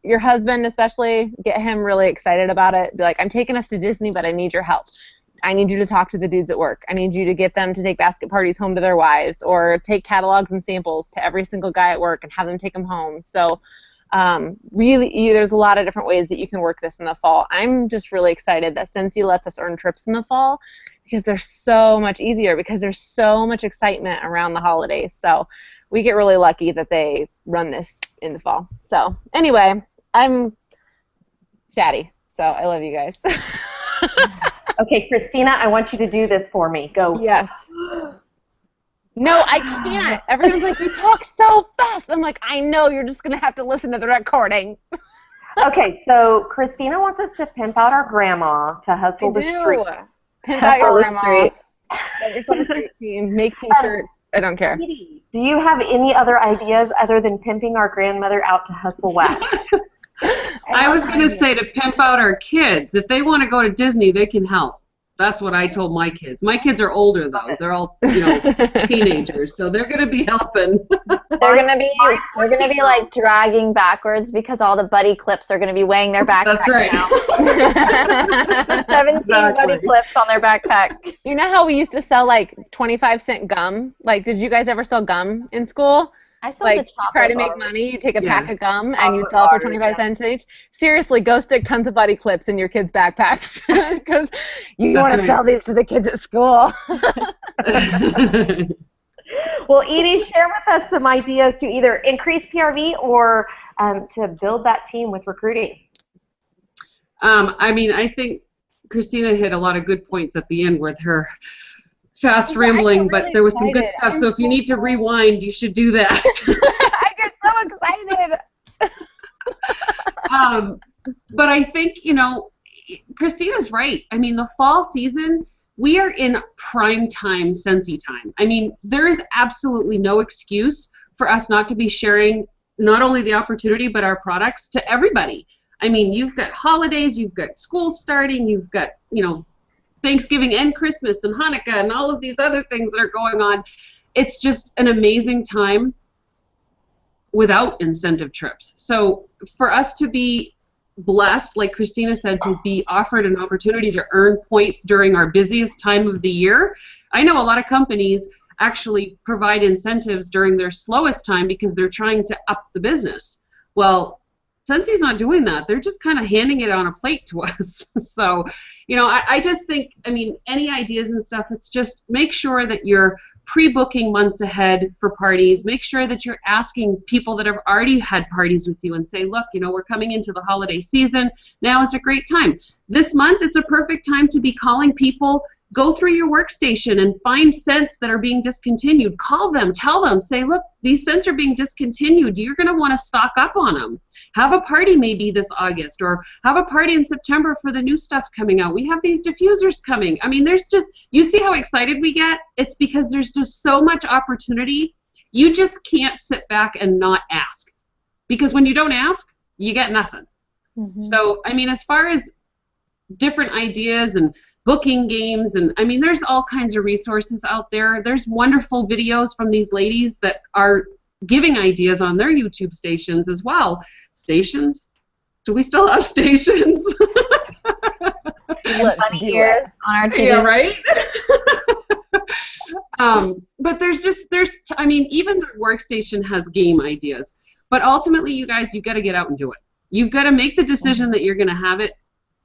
Your husband especially, get him really excited about it. Be like, I'm taking us to Disney, but I need your help. I need you to talk to the dudes at work. I need you to get them to take basket parties home to their wives or take catalogs and samples to every single guy at work and have them take them home. So really, there's a lot of different ways that you can work this in the fall. I'm just really excited that Scentsy lets us earn trips in the fall because they're so much easier because there's so much excitement around the holidays. So we get really lucky that they run this in the fall. So anyway, I'm chatty, so I love you guys. Okay, Christina, I want you to do this for me. Go. Yes. No, I can't. Everyone's like, you talk so fast. I'm like, I know, you're just going to have to listen to the recording. Okay, so Christina wants us to pimp out our grandma to hustle the street. Pimp out your grandma. Street. Get yourself a street team. Make t-shirts. I don't care. Do you have any other ideas other than pimping our grandmother out to hustle wax? I was going to say to pimp out our kids. If they want to go to Disney, they can help. That's what I told my kids. My kids are older, though. They're all, teenagers, so they're going to be helping. We're gonna be like dragging backwards because all the buddy clips are gonna be weighing their backpack. That's right. Now. 17 Exactly. buddy clips on their backpack. You know how we used to sell like 25-cent gum? Like, did you guys ever sell gum in school? I saw the Like, chocolate try to make bars. money, you take a Yeah. pack of gum and you sell it for 25 cents each. Seriously, go stick tons of buddy clips in your kids' backpacks because you That's want to right. sell these to the kids at school. Well, Edie, share with us some ideas to either increase PRV or to build that team with recruiting. I think Christina hit a lot of good points at the end with her fast rambling, but there was some good excited. stuff. So if you need to rewind, you should do that. I get so excited. But I think, Christina's right. I mean, the fall season, we are in prime time Scentsy time. I mean, there is absolutely no excuse for us not to be sharing not only the opportunity but our products to everybody. I mean, you've got holidays, you've got school starting, you've got, Thanksgiving and Christmas and Hanukkah and all of these other things that are going on. It's just an amazing time without incentive trips. So for us to be blessed, like Christina said, to be offered an opportunity to earn points during our busiest time of the year. I know a lot of companies actually provide incentives during their slowest time because they're trying to up the business. Well, Scentsy's not doing that. They're just kind of handing it on a plate to us. So, you know, I just think, I mean, any ideas and stuff, it's just make sure that you're pre-booking months ahead for parties. Make sure that you're asking people that have already had parties with you and say, look, you know, we're coming into the holiday season. Now is a great time. This month, it's a perfect time to be calling people. Go through your workstation and find scents that are being discontinued. Call them, tell them, say, look, these scents are being discontinued. You're going to want to stock up on them. Have a party maybe this August, or have a party in September for the new stuff coming out. We have these diffusers coming. I mean, there's just, you see how excited we get? It's because there's just so much opportunity. You just can't sit back and not ask. Because when you don't ask, you get nothing. Mm-hmm. So, I mean, as far as different ideas and booking games, and I mean, there's all kinds of resources out there. There's wonderful videos from these ladies that are giving ideas on their YouTube stations as well. Stations? Do we still have stations? Look, funny ears on our TV. Yeah, right? But I mean, even the workstation has game ideas. But ultimately, you guys, you've got to get out and do it. You've got to make the decision that you're going to have it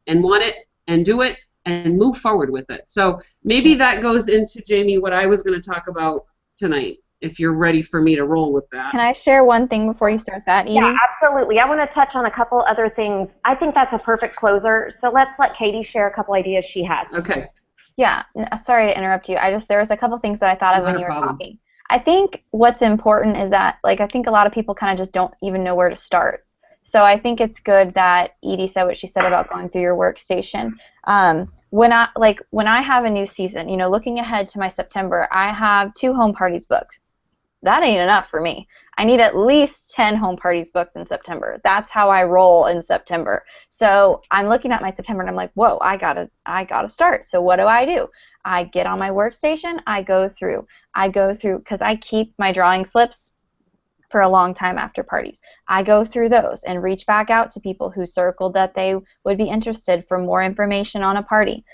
and want it and do it and move forward with it. So maybe that goes into, Jamie, what I was going to talk about tonight, if you're ready for me to roll with that. Can I share one thing before you start that, Edie? Yeah, absolutely. I want to touch on a couple other things. I think that's a perfect closer, so let's let Katie share a couple ideas she has. Okay. Yeah, sorry to interrupt you. There was a couple things that I thought of when you were talking. I think what's important is that, like, I think a lot of people kind of just don't even know where to start. So I think it's good that Edie said what she said about going through your workstation. When I have a new season, you know, looking ahead to my September, I have 2 home parties booked. That ain't enough for me. I need at least 10 home parties booked in September. That's how I roll in September. So I'm looking at my September and I'm like, whoa, I gotta start. So what do? I get on my workstation, I go through, because I keep my drawing slips for a long time after parties. I go through those and reach back out to people who circled that they would be interested for more information on a party.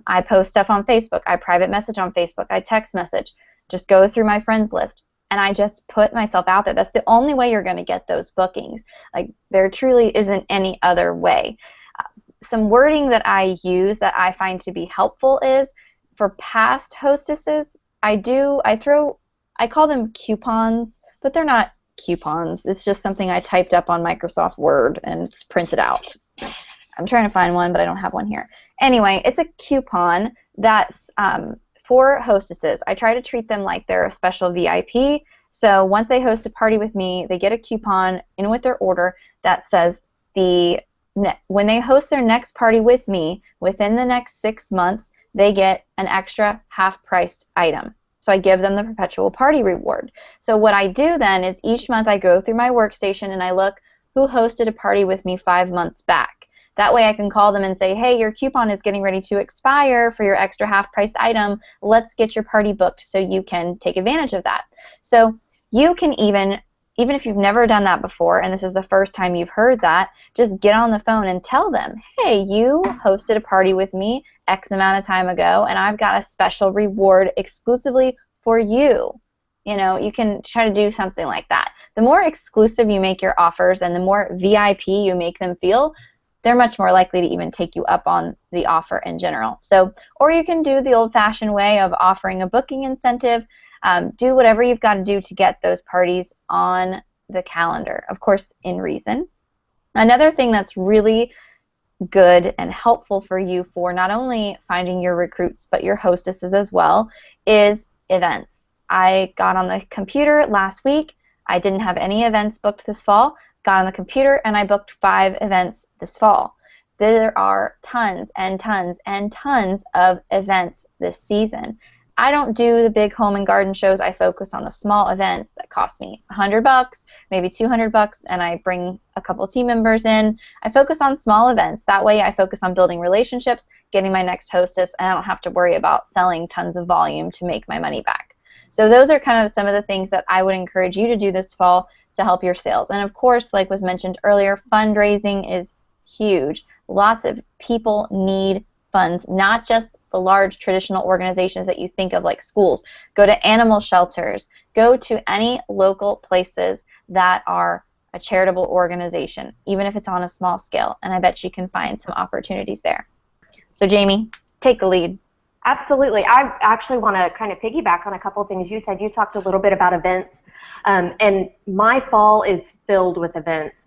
I post stuff on Facebook. I private message on Facebook. I text message. Just go through my friends list. And I just put myself out there. That's the only way you're going to get those bookings. Like, there truly isn't any other way. Some wording that I use that I find to be helpful is, for past hostesses, I call them coupons, but they're not coupons. It's just something I typed up on Microsoft Word and it's printed out. I'm trying to find one, but I don't have one here. Anyway, it's a coupon that's for hostesses. I try to treat them like they're a special VIP. So once they host a party with me, they get a coupon in with their order that says when they host their next party with me, within the next 6 months, they get an extra half-priced item. So I give them the perpetual party reward. So what I do then is each month I go through my workstation and I look who hosted a party with me 5 months back. That way I can call them and say, hey, your coupon is getting ready to expire for your extra half-priced item. Let's get your party booked so you can take advantage of that. So you can even if you've never done that before and this is the first time you've heard that, just get on the phone and tell them, hey, you hosted a party with me X amount of time ago and I've got a special reward exclusively for you. You know, you can try to do something like that. The more exclusive you make your offers and the more VIP you make them feel, they're much more likely to even take you up on the offer in general. So, or you can do the old-fashioned way of offering a booking incentive. Do whatever you've got to do to get those parties on the calendar, of course, in reason. Another thing that's really good and helpful for you for not only finding your recruits but your hostesses as well is events. I got on the computer last week. I didn't have any events booked this fall. Got on the computer and I booked 5 events this fall. There are tons and tons and tons of events this season. I don't do the big home and garden shows. I focus on the small events that cost me $100, maybe $200, and I bring a couple team members in. I focus on small events. That way I focus on building relationships, getting my next hostess, and I don't have to worry about selling tons of volume to make my money back. So those are kind of some of the things that I would encourage you to do this fall to help your sales. And of course, like was mentioned earlier, fundraising is huge. Lots of people need funds, not just the large traditional organizations that you think of like schools. Go to animal shelters. Go to any local places that are a charitable organization, even if it's on a small scale, and I bet you can find some opportunities there. So Jamie, take the lead. Absolutely. I actually want to kind of piggyback on a couple of things you said. You talked a little bit about events, and my fall is filled with events.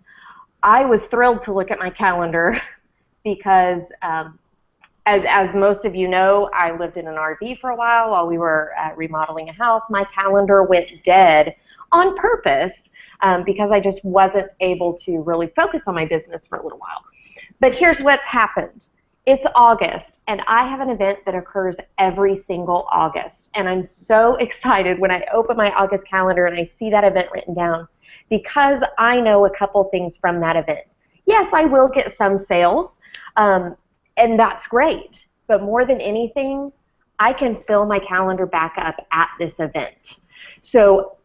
I was thrilled to look at my calendar because, as most of you know, I lived in an RV for a while we were remodeling a house. My calendar went dead on purpose because I just wasn't able to really focus on my business for a little while. But here's what's happened. It's August, and I have an event that occurs every single August, and I'm so excited when I open my August calendar and I see that event written down because I know a couple things from that event. Yes, I will get some sales, and that's great, but more than anything, I can fill my calendar back up at this event. So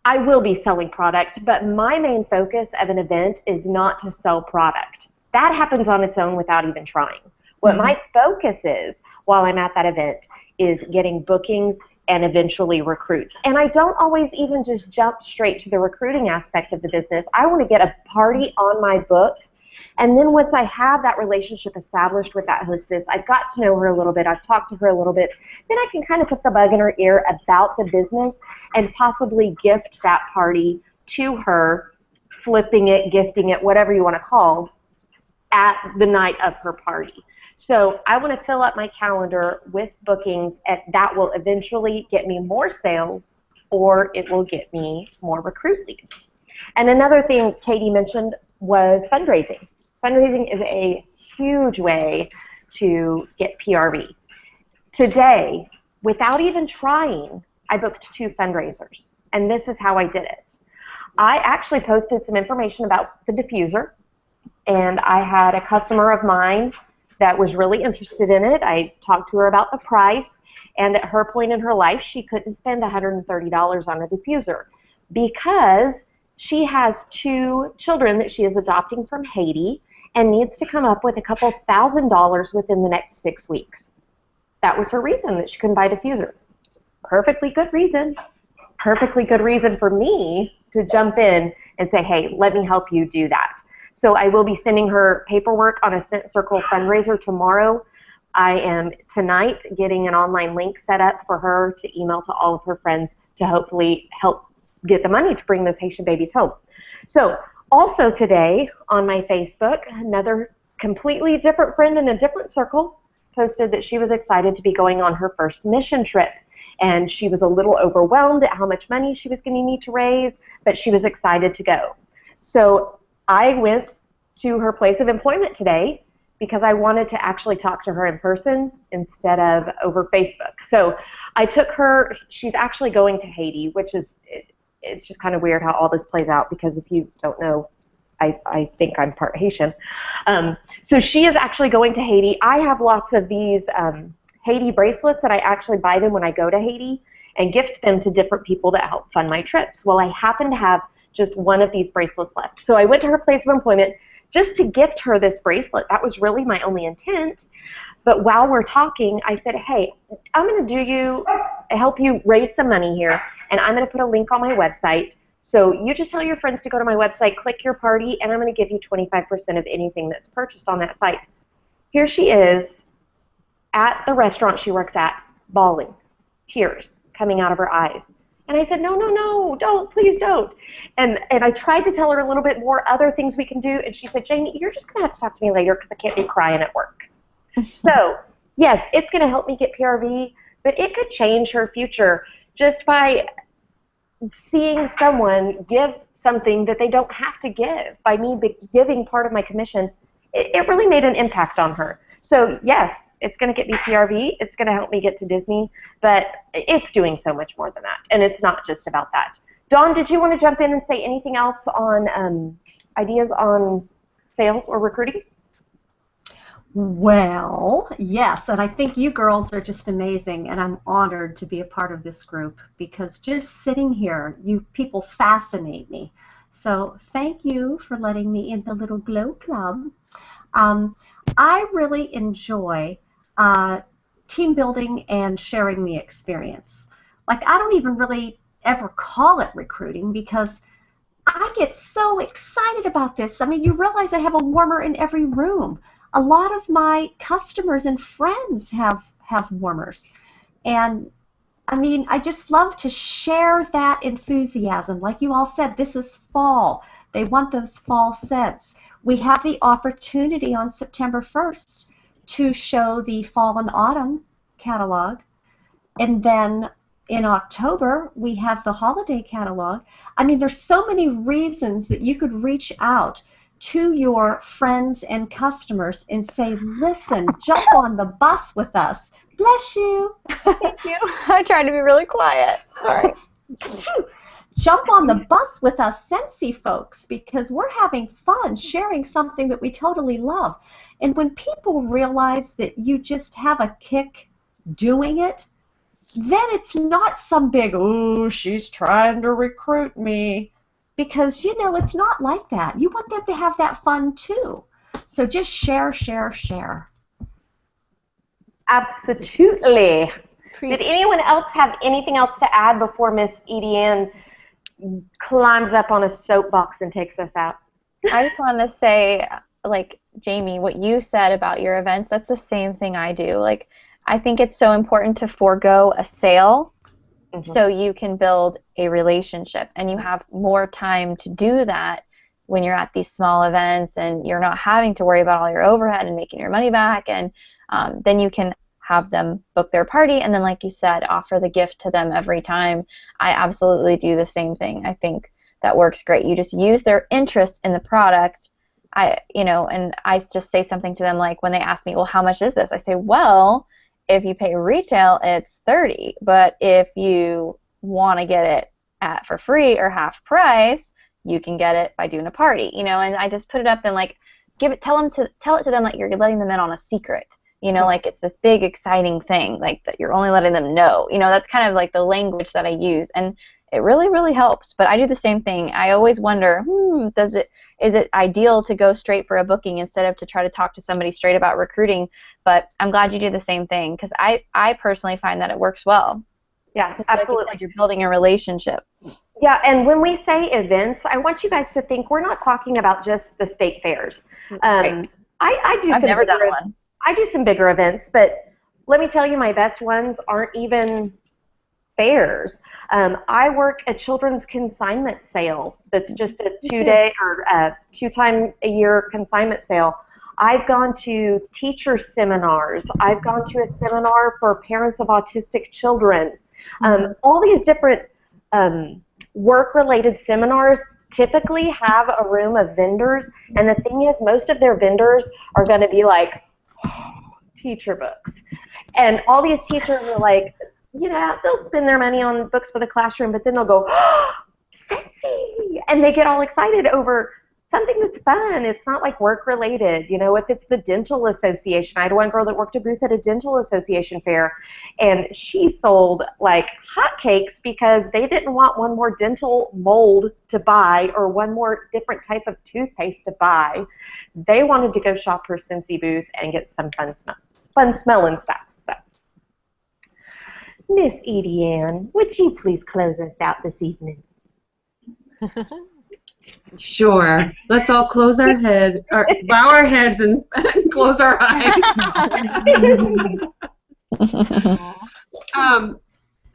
I will be selling product, but my main focus of an event is not to sell product. That happens on its own without even trying. What my focus is while I'm at that event is getting bookings and eventually recruits. And I don't always even just jump straight to the recruiting aspect of the business. I want to get a party on my book. And then once I have that relationship established with that hostess, I've got to know her a little bit, I've talked to her a little bit, then I can kind of put the bug in her ear about the business and possibly gift that party to her, flipping it, gifting it, whatever you want to call, at the night of her party. So I want to fill up my calendar with bookings, and that will eventually get me more sales, or it will get me more recruit leads. And another thing Katie mentioned was fundraising. Fundraising is a huge way to get PRV. Today, without even trying, I booked 2 fundraisers, and this is how I did it. I actually posted some information about the diffuser, and I had a customer of mine that was really interested in it. I talked to her about the price, and at her point in her life, she couldn't spend $130 on a diffuser because she has 2 children that she is adopting from Haiti and needs to come up with a couple $1,000s within the next 6 weeks. That was her reason that she couldn't buy a diffuser. Perfectly good reason. Perfectly good reason for me to jump in and say, hey, let me help you do that. So I will be sending her paperwork on a Scent Circle fundraiser tomorrow. I am tonight getting an online link set up for her to email to all of her friends to hopefully help get the money to bring those Haitian babies home. So also today on my Facebook, another completely different friend in a different circle posted that she was excited to be going on her first mission trip. And she was a little overwhelmed at how much money she was going to need to raise, but she was excited to go. So I went to her place of employment today because I wanted to actually talk to her in person instead of over Facebook. So I took her, she's actually going to Haiti, which is, it's just kind of weird how all this plays out because if you don't know, I think I'm part Haitian. So she is actually going to Haiti. I have lots of these Haiti bracelets, and I actually buy them when I go to Haiti and gift them to different people that help fund my trips. Well, I happen to have just one of these bracelets left. So I went to her place of employment just to gift her this bracelet. That was really my only intent. But while we're talking, I said, hey, I'm going to help you raise some money here, and I'm going to put a link on my website. So you just tell your friends to go to my website, click your party, and I'm going to give you 25% of anything that's purchased on that site. Here she is at the restaurant she works at, bawling, tears coming out of her eyes. And I said, no, no, no, don't, please don't. And I tried to tell her a little bit more other things we can do, and she said, Jamie, you're just going to have to talk to me later because I can't be crying at work. So, yes, it's going to help me get PRV, but it could change her future just by seeing someone give something that they don't have to give. By me giving part of my commission, it really made an impact on her. So, yes, it's going to get me PRV, it's going to help me get to Disney, but it's doing so much more than that, and it's not just about that. Dawn, did you want to jump in and say anything else on ideas on sales or recruiting? Well, yes, and I think you girls are just amazing, and I'm honored to be a part of this group because just sitting here, you people fascinate me. So thank you for letting me in the little Glow Club. I really enjoy team building and sharing the experience. Like, I don't even really ever call it recruiting because I get so excited about this. I mean, you realize I have a warmer in every room. A lot of my customers and friends have warmers. And I mean, I just love to share that enthusiasm. Like you all said, this is fall. They want those fall scents. We have the opportunity on September 1st to show the fall and autumn catalog. And then in October, we have the holiday catalog. I mean, there's so many reasons that you could reach out to your friends and customers and say, listen, jump on the bus with us. Bless you. Thank you. I tried to be really quiet. Sorry. Jump on the bus with us Scentsy folks, because we're having fun sharing something that we totally love. And when people realize that you just have a kick doing it, then it's not some big, oh, she's trying to recruit me. Because, you know, it's not like that. You want them to have that fun too. So just share, share, share. Absolutely. Did anyone else have anything else to add before Miss Edie Ann climbs up on a soapbox and takes us out? I just want to say, like, Jamie, what you said about your events, that's the same thing I do. Like, I think it's so important to forego a sale so you can build a relationship, and you have more time to do that when you're at these small events and you're not having to worry about all your overhead and making your money back, and then you can have them book their party, and then, like you said, offer the gift to them every time. I absolutely do the same thing. I think that works great. You just use their interest in the product. And I just say something to them, like when they ask me, well, how much is this? I say, well, if you pay retail, it's $30, but if you want to get it for free or half price, you can get it by doing a party, and I just put it up and like tell it to them like you're letting them in on a secret, like it's this big exciting thing, like that you're only letting them know, that's kind of like the language that I use, and it really, really helps. But I do the same thing. I always wonder, is it ideal to go straight for a booking instead of to try to talk to somebody straight about recruiting? But I'm glad you do the same thing, because I personally find that it works well. Yeah, absolutely. Like you're building a relationship. Yeah, and when we say events, I want you guys to think we're not talking about just the state fairs. Right. I've never done one. I do some bigger events, but let me tell you, my best ones aren't even fairs. I work a children's consignment sale that's just a 2-day or 2-time-a-year consignment sale. I've gone to teacher seminars. I've gone to a seminar for parents of autistic children. All these different work-related seminars typically have a room of vendors, and the thing is, most of their vendors are going to be like, teacher books. And all these teachers are like, they'll spend their money on books for the classroom, but then they'll go, Scentsy! And they get all excited over something that's fun. It's not like work-related. If it's the dental association, I had one girl that worked a booth at a dental association fair, and she sold like hotcakes because they didn't want one more dental mold to buy or one more different type of toothpaste to buy. They wanted to go shop her Scentsy booth and get some fun smelling stuff. So, Miss Edie Ann, would you please close us out this evening? Sure. Let's all close our heads, or bow our heads and close our eyes.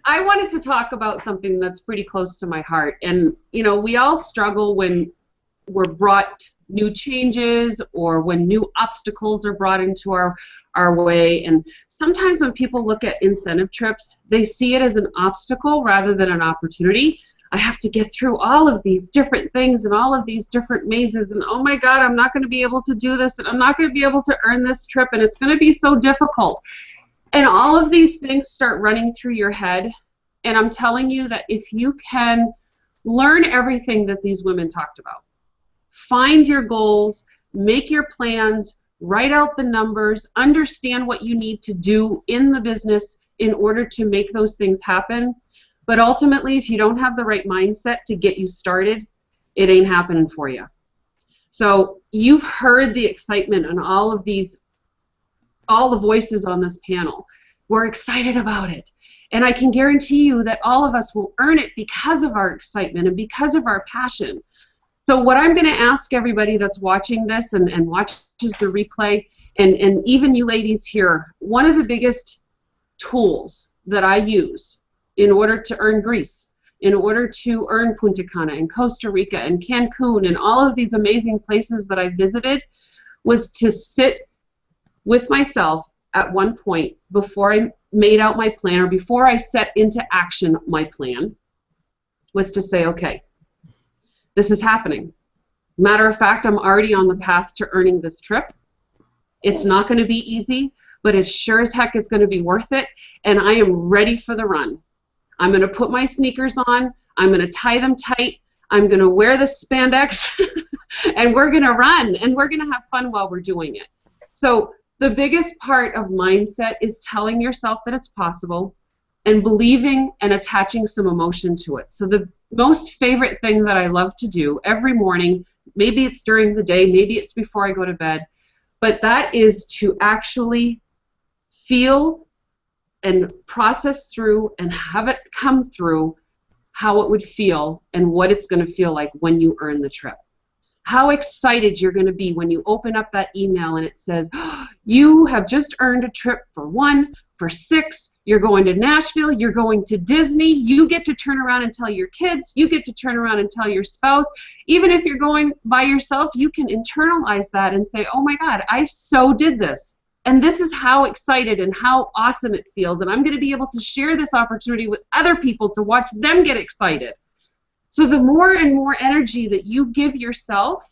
I wanted to talk about something that's pretty close to my heart. And, we all struggle when we're brought new changes or when new obstacles are brought into our way. And sometimes when people look at incentive trips, they see it as an obstacle rather than an opportunity. I have to get through all of these different things and all of these different mazes, and oh my God, I'm not going to be able to do this, and I'm not going to be able to earn this trip, and it's going to be so difficult. And all of these things start running through your head, and I'm telling you that if you can learn everything that these women talked about, find your goals, make your plans, write out the numbers, understand what you need to do in the business in order to make those things happen. But ultimately, if you don't have the right mindset to get you started, it ain't happening for you. So you've heard the excitement and all the voices on this panel. We're excited about it. And I can guarantee you that all of us will earn it because of our excitement and because of our passion. So what I'm going to ask everybody that's watching this and watches the replay, and even you ladies here, one of the biggest tools that I use in order to earn Greece, in order to earn Punta Cana and Costa Rica and Cancun and all of these amazing places that I visited, was to sit with myself at one point before I made out my plan, or before I set into action my plan, was to say, okay, this is happening. Matter of fact, I'm already on the path to earning this trip. It's not going to be easy, but it sure as heck is going to be worth it, and I am ready for the run. I'm going to put my sneakers on, I'm going to tie them tight, I'm going to wear the spandex, and we're going to run, and we're going to have fun while we're doing it. So the biggest part of mindset is telling yourself that it's possible and believing and attaching some emotion to it. So the most favorite thing that I love to do every morning, maybe it's during the day, maybe it's before I go to bed, but that is to actually feel and process through and have it come through how it would feel and what it's going to feel like when you earn the trip. How excited you're going to be when you open up that email and it says, oh, you have just earned a trip for 1, for 6, you're going to Nashville, you're going to Disney, you get to turn around and tell your kids, you get to turn around and tell your spouse. Even if you're going by yourself, you can internalize that and say, oh my God, I so did this. And this is how excited and how awesome it feels. And I'm going to be able to share this opportunity with other people to watch them get excited. So the more and more energy that you give yourself,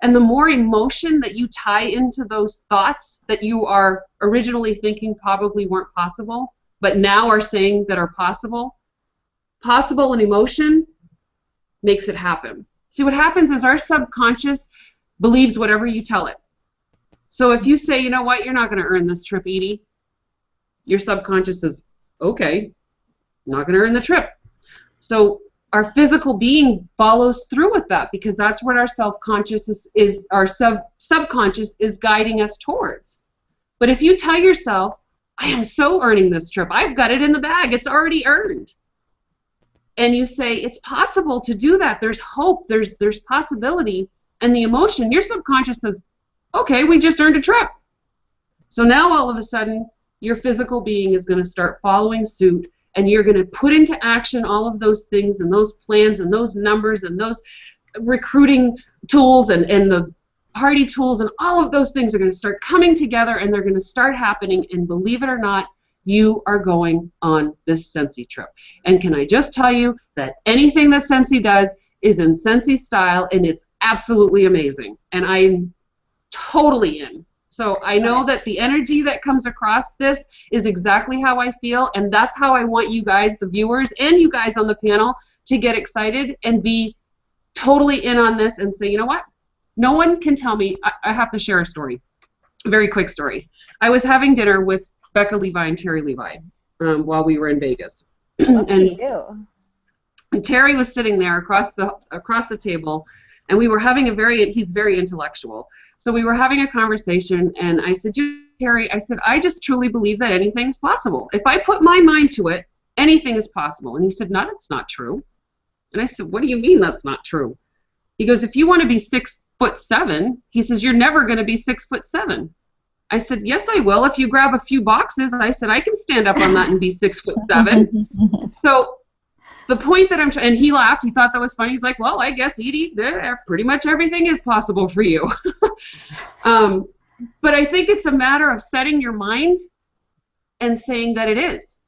and the more emotion that you tie into those thoughts that you are originally thinking probably weren't possible, but now are saying that are possible and emotion makes it happen. See, what happens is our subconscious believes whatever you tell it. So if you say, you know what, you're not going to earn this trip, Edie, your subconscious says, okay, not going to earn the trip. So our physical being follows through with that, because that's what our self-conscious is our subconscious is guiding us towards. But if you tell yourself, I am so earning this trip, I've got it in the bag, it's already earned, and you say it's possible to do that, there's hope, there's possibility, and the emotion, your subconscious says, okay, we just earned a trip. So now all of a sudden your physical being is going to start following suit, and you're going to put into action all of those things and those plans and those numbers and those recruiting tools and the party tools, and all of those things are going to start coming together, and they're going to start happening, and believe it or not, you are going on this Scentsy trip. And can I just tell you that anything that Scentsy does is in Scentsy style, and it's absolutely amazing, and I'm totally in. So I know that the energy that comes across this is exactly how I feel, and that's how I want you guys, the viewers, and you guys on the panel, to get excited and be totally in on this and say, you know what? No one can tell me. I have to share a story, a very quick story. I was having dinner with Becca Levi and Terry Levi while we were in Vegas. And Terry was sitting there across the table, and we were having he's very intellectual. So we were having a conversation, and I said, Terry, I said, I just truly believe that anything's possible. If I put my mind to it, anything is possible. And he said, no, that's not true. And I said, what do you mean that's not true? He goes, if you want to be 6'7", he says, you're never going to be 6'7". I said, yes, I will. If you grab a few boxes, I said, I can stand up on that and be 6'7". So the point that and he laughed, he thought that was funny. He's like, well, I guess, Edie, pretty much everything is possible for you. But I think it's a matter of setting your mind and saying that it is.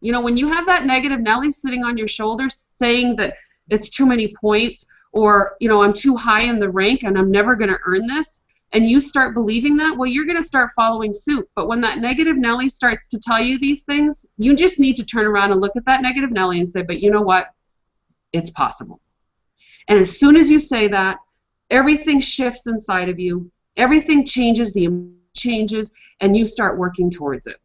You know, when you have that negative Nelly sitting on your shoulder saying that it's too many points, or, you know, I'm too high in the rank and I'm never going to earn this, and you start believing that, well, you're going to start following suit. But when that negative Nelly starts to tell you these things, you just need to turn around and look at that negative Nelly and say, but you know what? It's possible. And as soon as you say that, everything shifts inside of you. Everything changes, the emotion changes, and you start working towards it.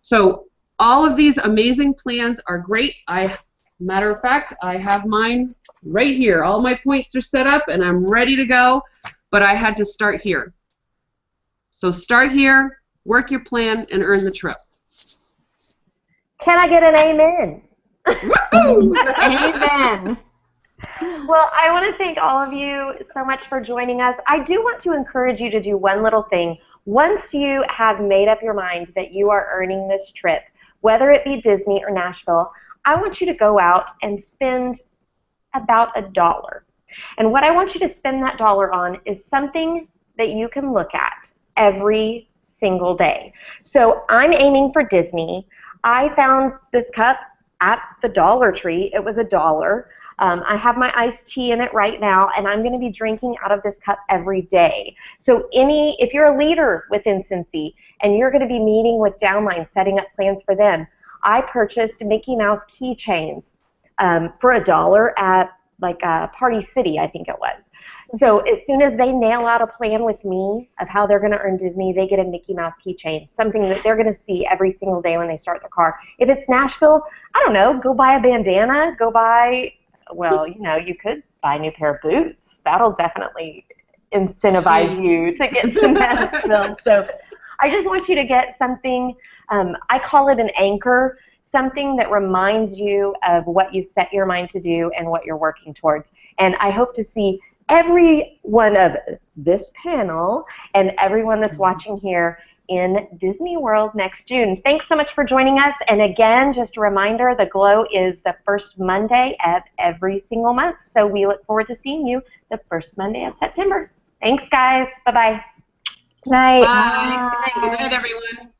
So all of these amazing plans are great. Matter of fact, I have mine right here. All my points are set up, and I'm ready to go. but I had to start here. So start here, work your plan, and earn the trip. Can I get an amen? Amen. Well, I want to thank all of you so much for joining us. I do want to encourage you to do one little thing. Once you have made up your mind that you are earning this trip, whether it be Disney or Nashville, I want you to go out and spend about $1. And what I want you to spend that dollar on is something that you can look at every single day. So I'm aiming for Disney. I found this cup at the Dollar Tree. It was $1. I have my iced tea in it right now, and I'm going to be drinking out of this cup every day. So if you're a leader within Cincy and you're going to be meeting with downline, setting up plans for them, I purchased Mickey Mouse keychains for $1 at like Party City, I think it was. So as soon as they nail out a plan with me of how they're going to earn Disney, they get a Mickey Mouse keychain, something that they're going to see every single day when they start their car. If it's Nashville, I don't know, go buy a bandana, go buy, well, you know, you could buy a new pair of boots. That'll definitely incentivize you to get to Nashville. So I just want you to get something, I call it an anchor, something that reminds you of what you set your mind to do and what you're working towards. And I hope to see every one of this panel and everyone that's watching here in Disney World next June. Thanks so much for joining us. And again, just a reminder, the Glow is the first Monday of every single month. So we look forward to seeing you the first Monday of September. Thanks, guys. Bye-bye. Night. Bye. Good night, everyone.